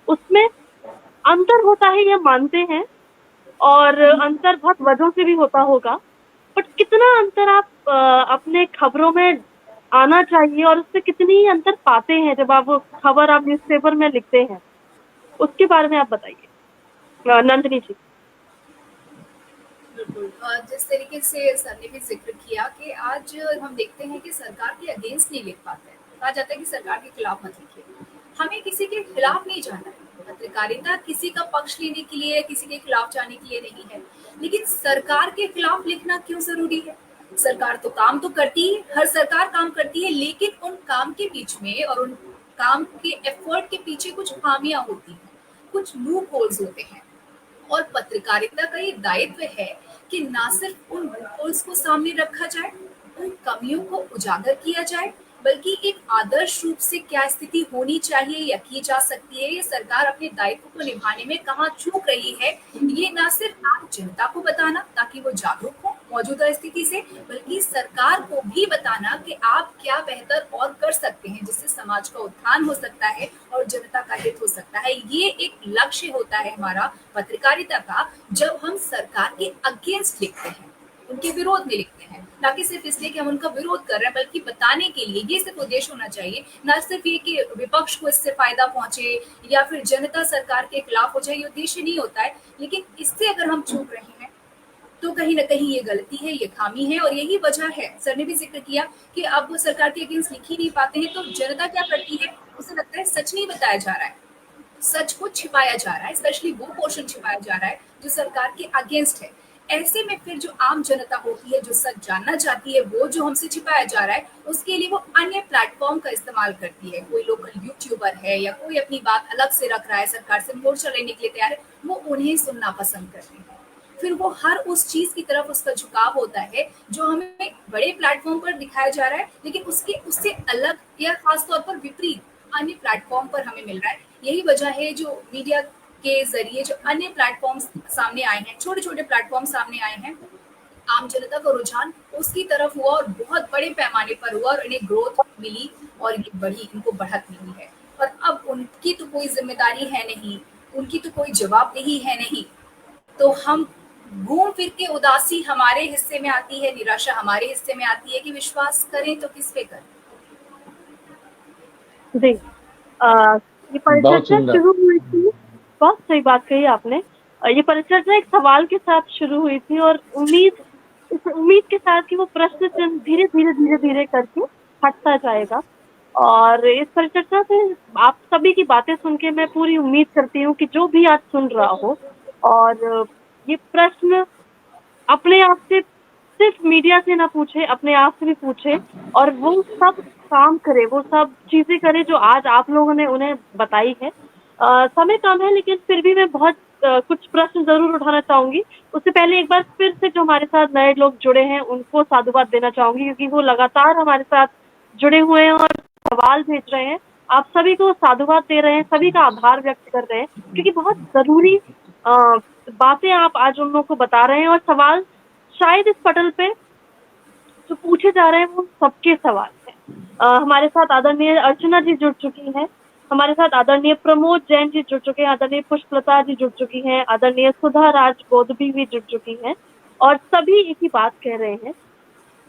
Speaker 2: उसमें अंतर होता है, ये मानते हैं, और अंतर बहुत वजहों से भी होता होगा, बट कितना अंतर आप अपने खबरों में आना चाहिए, और उससे कितनी अंतर पाते हैं जब आप वो खबर आप न्यूज़पेपर में लिखते हैं, उसके बारे में आप बताइए नंदिनी जी।
Speaker 4: बिल्कुल जिस तरीके से सर ने भी जिक्र किया कि आज हम देखते हैं कि सरकार के अगेंस्ट नहीं लिख पाते हैं, कहा जाता है कि सरकार के खिलाफ मत लिखिए। हमें किसी के खिलाफ नहीं जाना है, पत्रकारिता किसी का पक्ष लेने के लिए, किसी के खिलाफ जाने के लिए नहीं है, लेकिन सरकार के खिलाफ लिखना क्यों जरूरी है? सरकार तो काम तो करती है, हर सरकार काम करती है, लेकिन उन काम के बीच में और उन काम के एफर्ट के पीछे कुछ खामियां होती हैं, कुछ लूप होल्स होते हैं। और पत्रकारिता का ये दायित्व है कि ना सिर्फ उन लूपहोल्स को सामने रखा जाए, उन कमियों को उजागर किया जाए, बल्कि एक आदर्श रूप से क्या स्थिति होनी चाहिए या की जा सकती है, ये सरकार अपने दायित्व को निभाने में कहाँ चूक रही है, ये ना सिर्फ आम जनता को बताना ताकि वो जागरूक हो मौजूदा स्थिति से, बल्कि सरकार को भी बताना कि आप क्या बेहतर और कर सकते हैं जिससे समाज का उत्थान हो सकता है और जनता का हित हो सकता है। ये एक लक्ष्य होता है हमारा पत्रकारिता का, जब हम सरकार के अगेंस्ट लिखते हैं, उनके विरोध में लिखते हैं, ना कि सिर्फ इसलिए कि हम उनका विरोध कर रहे हैं, बल्कि बताने के लिए, ये सिर्फ उद्देश्य होना चाहिए, ना सिर्फ ये कि विपक्ष को इससे फायदा पहुंचे या फिर जनता सरकार के खिलाफ हो जाए, ये उद्देश्य नहीं होता है। लेकिन इससे अगर हम चूक रहे हैं तो कहीं ना कहीं ये गलती है, ये खामी है, और यही वजह है, सर ने भी जिक्र किया कि अब वो सरकार के अगेंस्ट लिख ही नहीं पाते हैं, तो जनता क्या करती है, उसे लगता है सच नहीं बताया जा रहा है, सच को छिपाया जा रहा है, स्पेशली वो पोर्शन छिपाया जा रहा है जो सरकार के अगेंस्ट है। ऐसे में फिर जो आम जनता होती है, जो सच जानना चाहती है, वो जो हमसे छिपाया जा रहा है, उसके लिए वो अन्य प्लेटफॉर्म का इस्तेमाल करती है। कोई लोकल यूट्यूबर है या कोई अपनी बात अलग से रख रहा है, सरकार से मोर्चा लेने के लिए तैयार है, वो उन्हें सुनना पसंद करते हैं। फिर वो हर उस चीज की तरफ उसका झुकाव होता है जो हमें बड़े प्लेटफॉर्म पर दिखाया जा रहा है, लेकिन उसके उससे अलग या खासतौर पर विपरीत अन्य प्लेटफॉर्म पर हमें मिल रहा है। यही वजह है जो मीडिया के जरिए जो अन्य प्लेटफॉर्म्स सामने आए हैं, छोटे छोटे प्लेटफॉर्म सामने आए हैं, आम जनता का रुझान उसकी तरफ हुआ और बहुत बड़े पैमाने पर हुआ, और इन्हें ग्रोथ मिली और ये बढ़ी, इनको बढ़त मिली है। और अब उनकी तो कोई जिम्मेदारी है नहीं, उनकी तो कोई जवाबदेही है नहीं, तो हम घूम फिर के उदासी हमारे हिस्से में आती है, निराशा हमारे हिस्से में आती है कि विश्वास करें तो किस पे करें।
Speaker 2: जी ये परिचर्चा शुरू हुई थी, बहुत सही बात कही आपने। ये परिचर्चा एक सवाल के साथ शुरू हुई थी, और उम्मीद के साथ कि वो प्रश्न चिन्ह धीरे धीरे करके हटता जाएगा। और इस परिचर्चा से आप सभी की बातें सुन के मैं पूरी उम्मीद करती हूँ कि जो भी आज सुन रहा हो, और ये प्रश्न अपने आप से, सिर्फ मीडिया से ना पूछे, अपने आप से भी पूछे, और वो सब काम करे, वो सब चीजें करे जो आज आप लोगों ने उन्हें बताई है। समय कम है, लेकिन फिर भी मैं बहुत कुछ प्रश्न जरूर उठाना चाहूंगी। उससे पहले एक बार फिर से जो हमारे साथ नए लोग जुड़े हैं उनको साधुवाद देना चाहूंगी, क्योंकि वो लगातार हमारे साथ जुड़े हुए हैं और सवाल भेज रहे हैं। आप सभी को साधुवाद दे रहे हैं, सभी का आभार व्यक्त कर रहे हैं, क्योंकि बहुत जरूरी बातें आप आज उन लोगों को बता रहे हैं, और सवाल शायद इस पटल पे जो पूछे जा रहे हैं वो सबके सवाल हैं। हमारे साथ आदरणीय अर्चना जी जुड़ चुकी हैं, हमारे साथ आदरणीय प्रमोद जैन जी जुड़ चुके हैं, आदरणीय पुष्पलता जी जुड़ चुकी हैं, आदरणीय सुधा राज गोदबी भी जुड़ चुकी हैं, और सभी एक ही बात कह रहे हैं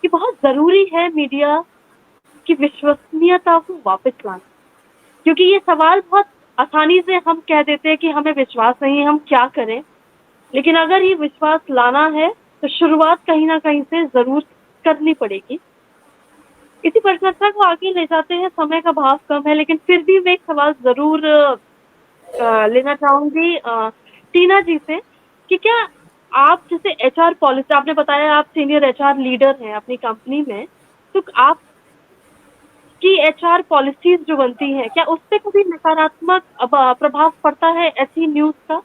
Speaker 2: कि बहुत जरूरी है मीडिया की विश्वसनीयता को वापस लाना। क्योंकि ये सवाल बहुत आसानी से हम कह देते हैं कि हमें विश्वास नहीं है, हम क्या करें, लेकिन अगर ये विश्वास लाना है तो शुरुआत कहीं ना कहीं से जरूर करनी पड़ेगी। इसी परिचर्चा को आगे ले जाते हैं, समय का भाव कम है, लेकिन फिर भी मैं एक सवाल जरूर लेना चाहूंगी टीना जी से कि क्या आप जैसे एचआर पॉलिसी, आपने बताया आप सीनियर एचआर लीडर हैं अपनी कंपनी में, तो आप की एचआर पॉलिसीज जो बनती हैं, क्या उस पर कभी नकारात्मक प्रभाव पड़ता है ऐसी न्यूज का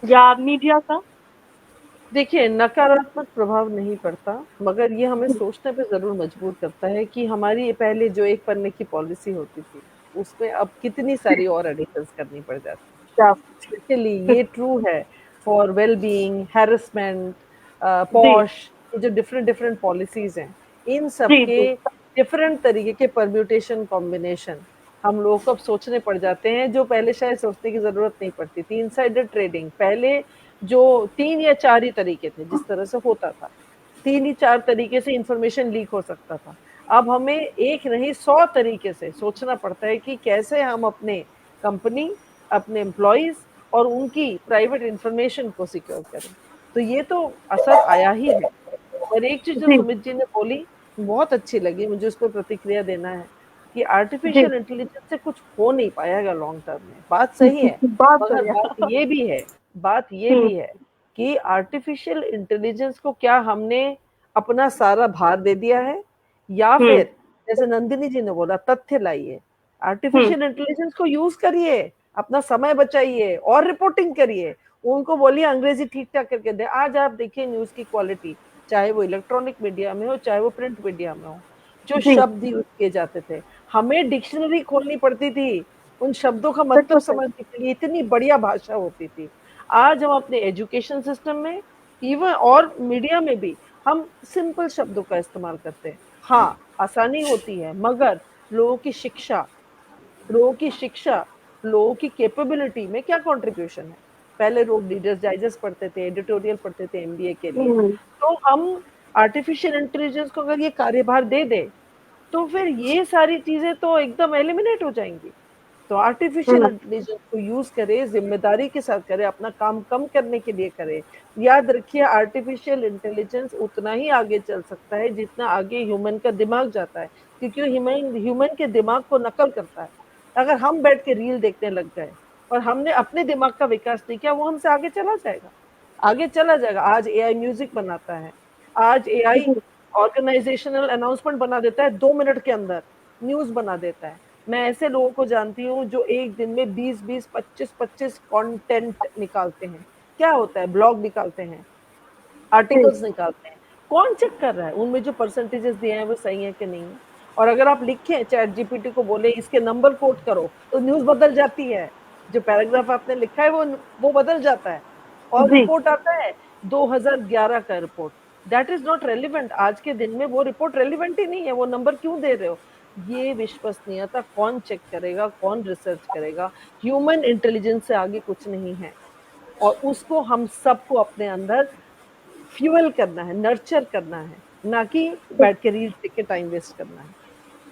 Speaker 2: या मीडिया का?
Speaker 3: देखिए, नकारात्मक प्रभाव नहीं पड़ता, मगर ये हमें सोचने पे ज़रूर मजबूर करता है कि हमारी पहले जो एक पन्ने की पॉलिसी होती थी, उसमें अब कितनी सारी और एडिशंस करनी पड़ जाती हैं। स्पेशली ये ट्रू है for well being, harassment, posh, ये जो डिफरेंट डिफरेंट पॉलिसीज हैं, इन सब
Speaker 2: जी,
Speaker 3: के
Speaker 2: जी।
Speaker 3: डिफरेंट तरीके के परम्यूटेशन कॉम्बिनेशन हम लोगों को अब सोचने पड़ जाते हैं, जो पहले शायद सोचने की जरूरत नहीं पड़ती थी। इनसाइडर ट्रेडिंग पहले जो 3 या 4 ही तरीके थे जिस तरह से होता था, 3 ही 4 तरीके से इंफॉर्मेशन लीक हो सकता था। अब हमें एक नहीं 100 तरीके से सोचना पड़ता है कि कैसे हम अपने कंपनी, अपने एम्प्लॉइज और उनकी प्राइवेट इंफॉर्मेशन को सिक्योर करें। तो ये तो असर आया ही है। और एक चीज जो
Speaker 2: जी,
Speaker 3: सुमित जी ने बोली बहुत अच्छी लगी, मुझे उस पर प्रतिक्रिया देना है कि
Speaker 2: जी।
Speaker 3: आर्टिफिशियल इंटेलिजेंस से कुछ हो नहीं पाएगा लॉन्ग टर्म में। बात सही है,
Speaker 2: बहुत
Speaker 3: मगर
Speaker 2: बढ़िया।
Speaker 3: बात ये
Speaker 2: हुँ,
Speaker 3: भी है कि आर्टिफिशियल इंटेलिजेंस को क्या हमने अपना सारा भार दे दिया है, या
Speaker 2: हुँ,
Speaker 3: फिर जैसे नंदिनी जी ने बोला तथ्य लाइए,
Speaker 2: हुँ।
Speaker 3: आर्टिफिशियल इंटेलिजेंस को यूज करिए, अपना समय बचाइए और रिपोर्टिंग करिए। उनको बोलिए अंग्रेजी ठीक ठाक करके दे। आज आप देखिए न्यूज की क्वालिटी, चाहे वो इलेक्ट्रॉनिक मीडिया में हो चाहे वो प्रिंट मीडिया में हो, जो
Speaker 2: जी,
Speaker 3: शब्द यूज किए जाते थे, हमें डिक्शनरी खोलनी पड़ती थी उन शब्दों का मतलब
Speaker 2: बिल्कुल सही।
Speaker 3: समझने के लिए, इतनी बढ़िया भाषा होती थी। आज हम अपने एजुकेशन सिस्टम में, इवन और मीडिया में भी हम सिंपल शब्दों का इस्तेमाल करते हैं। हाँ, आसानी होती है, मगर लोगों की शिक्षा, लोगों की शिक्षा, लोगों की कैपेबिलिटी में क्या कंट्रीब्यूशन है? पहले लोग रीडर्स डाइजेस्ट पढ़ते थे, एडिटोरियल पढ़ते थे एमबीए के लिए।
Speaker 2: हुँ,
Speaker 3: तो हम आर्टिफिशियल इंटेलिजेंस को अगर ये कार्यभार दे दें, तो फिर ये सारी चीजें तो एकदम एलिमिनेट हो जाएंगी। तो आर्टिफिशियल
Speaker 2: हुँ।
Speaker 3: इंटेलिजेंस को यूज करे, जिम्मेदारी के साथ करे, अपना काम कम करने के लिए करे। याद रखिए आर्टिफिशियल इंटेलिजेंस उतना ही आगे चल सकता है जितना आगे ह्यूमन का दिमाग जाता है, क्योंकि ह्यूमन ह्यूमन के दिमाग को नकल करता है। अगर हम बैठ के रील देखने लग गए और हमने अपने दिमाग का विकास नहीं किया, वो हमसे आगे चला जाएगा, आगे चला जाएगा। आज एआई म्यूजिक बनाता है, आज एआई
Speaker 2: जी,
Speaker 3: ऑर्गेनाइजेशनल अनाउंसमेंट बना देता है, 2 मिनट के अंदर न्यूज बना देता है। मैं ऐसे लोगों को जानती हूँ जो एक दिन में 20-20, 25-25 कंटेंट निकालते हैं। क्या होता है, ब्लॉग निकालते हैं,
Speaker 2: जी।
Speaker 3: आर्टिकल्स निकालते हैं। कौन चेक कर रहा है उनमें जो परसेंटेजेस दिए हैं वो सही है कि नहीं है? और अगर आप लिखें चैट जीपीटी को बोले इसके नंबर कोट करो, तो न्यूज़ बदल जाती है। जो पैराग्राफ आपने लिखा है वो बदल जाता है। और
Speaker 2: जी,
Speaker 3: रिपोर्ट आता है 2011 का report. That is not relevant. आज के दिन में वो रिपोर्ट रेलेवेंट ही नहीं है, वो नंबर क्यों दे रहे हो? ये विश्वसनीयता कौन चेक करेगा, कौन रिसर्च करेगा? ह्यूमन इंटेलिजेंस से आगे कुछ नहीं है। और उसको हम सबको अपने अंदर फ्यूल करना है, नर्चर करना है, ना कि बैठ के रील्स देख के टाइम वेस्ट करना है।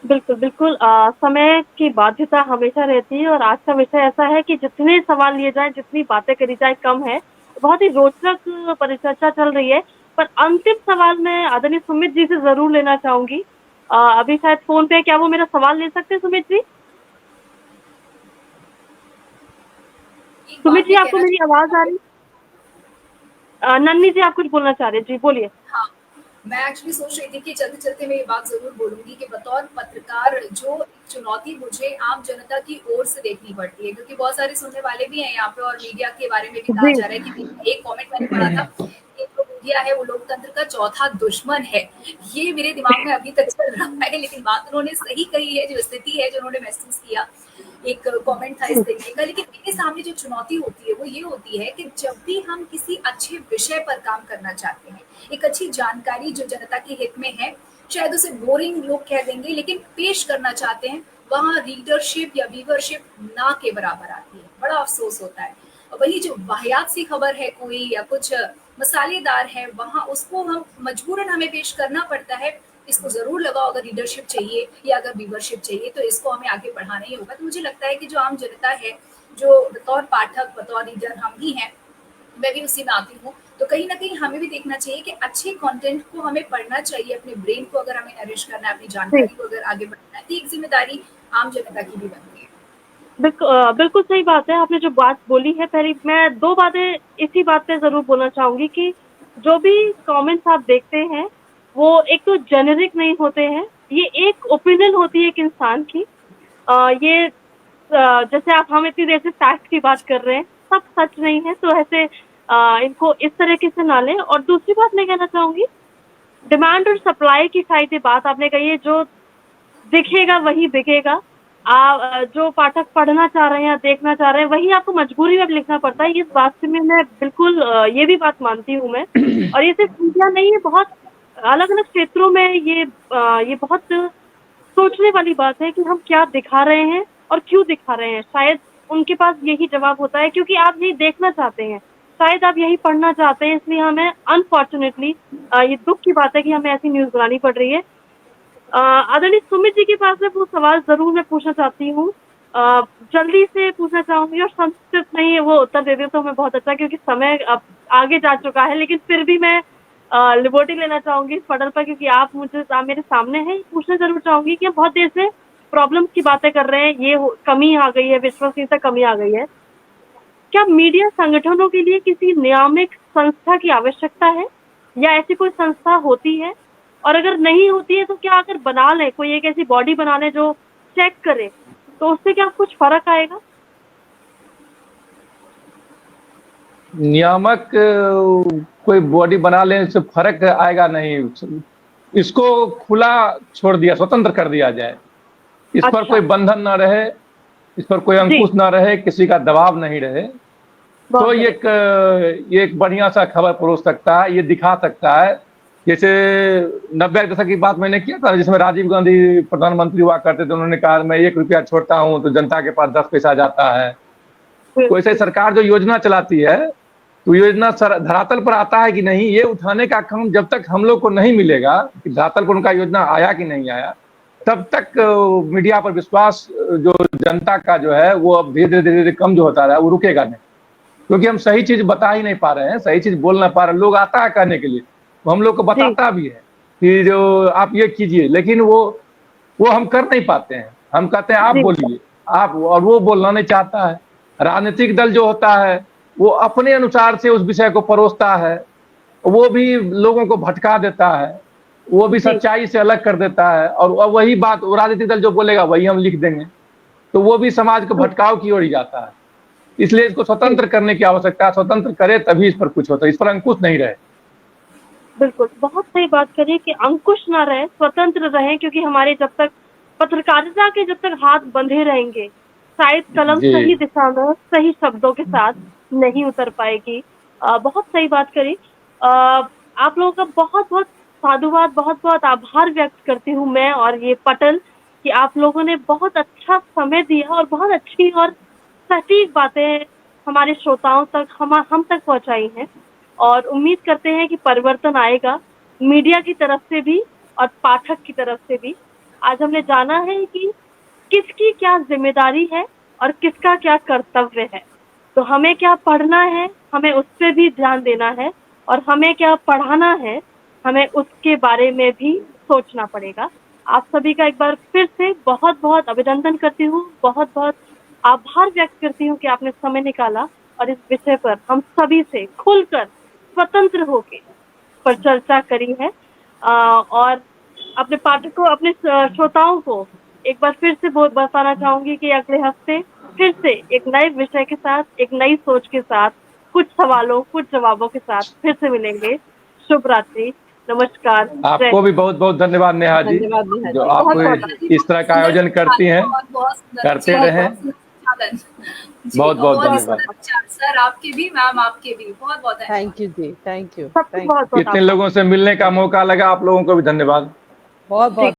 Speaker 2: बिल्कुल, बिल्कुल। समय की बाध्यता हमेशा रहती है और आज का विषय ऐसा है कि जितने सवाल लिए जाएँ, जितनी बातें करी जाएँ कम है। बहुत ही रोचक परिचर्चा चल रही है, पर अंतिम सवाल मैं आदरणीय सुमित जी से ज़रूर लेना चाहूँगी। अभी शायद फ़ोन पे है, क्या वो मेरा सवाल ले सकते हैं सुमित जी?
Speaker 4: एक
Speaker 2: सुमित
Speaker 4: बात
Speaker 2: जी,
Speaker 4: मैं
Speaker 2: आपको
Speaker 4: कहना
Speaker 2: मेरी आवाज़ आ
Speaker 4: चाहूंगी।
Speaker 2: रही है? नन्ही जी, आप कुछ बोलना चाह रहे हैं? जी, बोलिए।
Speaker 4: हाँ, मैं एक्चुअली सोच रही थी कि चलते-चलते मैं ये बात ज़रूर बोलूँगी कि बतौर पत्रकार जो चुनौती मुझे आम जनता की ओर से देखनी पड़ती है, क्योंकि बहुत सारे सुनने वाले भी हैं यहाँ पे और मीडिया के बारे में भी कहा
Speaker 2: जी,
Speaker 4: जा रहा है कि एक कमेंट मैंने पढ़ा था कि जो मीडिया है वो लोकतंत्र का चौथा दुश्मन है। ये मेरे दिमाग में अभी तक चल रहा है, लेकिन बात उन्होंने सही कही है, जो स्थिति है, जो उन्होंने महसूस किया। एक कमेंट था इस तरीके का, लेकिन मेरे सामने जो चुनौती होती है वो ये होती है कि जब भी हम किसी अच्छे विषय पर काम करना चाहते हैं, एक अच्छी जानकारी जो जनता के हित में है, शायद उसे बोरिंग लोग कह देंगे, लेकिन पेश करना चाहते हैं, वहाँ रीडरशिप या व्यूवरशिप ना के बराबर आती है। बड़ा अफसोस होता है। और वही जो वाहियात सी खबर है कोई या कुछ मसालेदार है, वहाँ उसको हम मजबूरन हमें पेश करना पड़ता है। इसको ज़रूर लगाओ, अगर लीडरशिप चाहिए या अगर व्यूवरशिप चाहिए तो इसको हमें आगे बढ़ाना ही होगा। तो मुझे लगता है कि जो आम जनता है, जो बतौर पाठक, बतौर रीडर हम ही हैं, मैं भी उसी में आती हूँ। तो कहीं न कहीं हमें भी देखना चाहिए कि अच्छे कंटेंट को हमें पढ़ना चाहिए, अपने ब्रेन को अगर हमें नरिश करना है, अपनी
Speaker 2: जी।
Speaker 4: जानकारी को अगर आगे बढ़ाना है, तो एक ज़िम्मेदारी आम जनता की भी बनती है।
Speaker 2: बिल्कुल सही बात है। आपने जो बात बोली है, पहली मैं 2 बातें इसी बात पे ज़रूर बोलना चाहूँगी कि जो भी कमेंट्स आप देखते हैं, वो एक तो जेनेरिक नहीं होते हैं। ये एक ओपिनियन होती है एक इंसान की। ये जैसे आप हम इतनी देर से फैक्ट की बात कर रहे हैं, सब सच नहीं है, तो ऐसे इनको इस तरीके से ना लें। और दूसरी बात मैं कहना चाहूँगी, डिमांड और सप्लाई की शायद बात आपने कही है, जो दिखेगा वही बिकेगा। जो पाठक पढ़ना चाह रहे हैं या देखना चाह रहे हैं, वही आपको मजबूरी में लिखना पड़ता है। इस बात से मैं बिल्कुल ये भी बात मानती हूँ मैं। और ये सिर्फ मीडिया नहीं है, बहुत अलग अलग क्षेत्रों में ये बहुत सोचने वाली बात है कि हम क्या दिखा रहे हैं और क्यों दिखा रहे हैं। शायद उनके पास यही जवाब होता है क्योंकि आप यही देखना चाहते हैं, शायद आप यही पढ़ना चाहते हैं, इसलिए हमें अनफॉर्चुनेटली ये दुख की बात है कि हमें ऐसी न्यूज बनानी पड़ रही है। आदरणीय सुमित जी के पास में वो सवाल जरूर मैं पूछना चाहती हूँ, जल्दी से पूछना चाहूंगी और संस्कृत में ही वो उत्तर दे दे तो हमें बहुत अच्छा, क्योंकि समय अब आगे जा चुका है, लेकिन फिर भी मैं लिबर्टी लेना चाहूंगी इस पटल पर, क्योंकि आप मेरे सामने हैं। पूछना जरूर चाहूंगी कि हम बहुत देर से प्रॉब्लम्स की बातें कर रहे हैं, ये कमी आ गई है, विश्वसनीयता कमी आ गई है। क्या मीडिया संगठनों के लिए किसी नियामक संस्था की आवश्यकता है या ऐसी कोई संस्था होती है, और अगर नहीं होती है तो क्या अगर बना लें, कोई एक ऐसी बॉडी बना लें जो चेक करे, तो उससे क्या कुछ फर्क आएगा?
Speaker 1: नियामक कोई बॉडी बना लेने से फर्क आएगा नहीं, इसको खुला छोड़ दिया, स्वतंत्र कर दिया जाए, इस पर कोई बंधन ना रहे, इस पर कोई अंकुश ना रहे, किसी का दबाव नहीं रहे, तो ये एक बढ़िया सा खबर परोस सकता है, ये दिखा सकता है। जैसे 90 के दशक की बात मैंने किया था, जिसमें राजीव गांधी प्रधानमंत्री हुआ करते थे, उन्होंने कहा मैं 1 रुपया छोड़ता हूं तो जनता के पास 10 पैसा जाता है। वैसे सरकार जो योजना चलाती है, तो योजना धरातल पर आता है कि नहीं, ये उठाने का काम जब तक हम लोग को नहीं मिलेगा कि धरातल पर उनका योजना आया कि नहीं आया, तब तक मीडिया पर विश्वास जो जनता का जो है वो अब धीरे धीरे कम जो होता रहा है, वो रुकेगा नहीं, क्योंकि हम सही चीज बता ही नहीं पा रहे हैं, सही चीज बोल ना पा रहे हैं। लोग आता है कहने के लिए, वो हम लोग को बताता भी है कि जो आप ये कीजिए, लेकिन वो हम कर नहीं पाते हैं। हम कहते हैं आप बोलिए, आप, और वो बोलना नहीं चाहता है। राजनीतिक दल जो होता है वो अपने अनुसार से उस विषय को परोसता है, वो भी लोगों को भटका देता है, वो भी सच्चाई से अलग कर देता है, और वही बात राजनीतिक दल जो बोलेगा वही हम लिख देंगे, तो वो भी समाज को भटकाव की ओर ही जाता है। इसलिए इसको स्वतंत्र करने की आवश्यकता है, स्वतंत्र करे तभी इस पर कुछ होता है, इस पर अंकुश नहीं रहे।
Speaker 2: बिल्कुल, बहुत सही बात करिए कि अंकुश ना रहे, स्वतंत्र रहे, क्योंकि हमारे जब तक पत्रकारिता के जब तक हाथ बंधे रहेंगे, शायद कलम सही दिशा में सही शब्दों के साथ नहीं उतर पाएगी। बहुत सही बात करी। आप लोगों का बहुत बहुत साधुवाद, बहुत बहुत आभार व्यक्त करती हूँ मैं और ये पटल, कि आप लोगों ने बहुत अच्छा समय दिया और बहुत अच्छी और सटीक बातें हमारे श्रोताओं तक, हम तक पहुंचाई हैं, और उम्मीद करते हैं कि परिवर्तन आएगा मीडिया की तरफ से भी और पाठक की तरफ से भी। आज हमने जाना है कि किसकी क्या जिम्मेदारी है और किसका क्या कर्तव्य है, तो हमें क्या पढ़ना है, हमें उस पर भी ध्यान देना है, और हमें क्या पढ़ाना है, हमें उसके बारे में भी सोचना पड़ेगा। आप सभी का एक बार फिर से बहुत बहुत अभिनंदन करती हूँ, बहुत बहुत आभार व्यक्त करती हूँ कि आपने समय निकाला और इस विषय पर हम सभी से खुलकर स्वतंत्र होके पर चर्चा करी है। और अपने पाठकों, अपने श्रोताओं को एक बार फिर से बताना चाहूंगी कि अगले हफ्ते फिर से एक नए विषय के साथ, एक नई सोच के साथ, कुछ सवालों कुछ जवाबों के साथ फिर से मिलेंगे। शुभ रात्रि, नमस्कार।
Speaker 1: आपको भी बहुत बहुत धन्यवाद नेहा जी, जो आप इस तरह का आयोजन करती हैं, करते रहें। बहुत बहुत धन्यवाद
Speaker 4: सर, आपके भी, मैम आपके भी बहुत बहुत
Speaker 3: थैंक यू जी, थैंक यू।
Speaker 1: इतने लोगों से मिलने का मौका लगा, आप लोगों को भी धन्यवाद।
Speaker 3: बहुत बहुत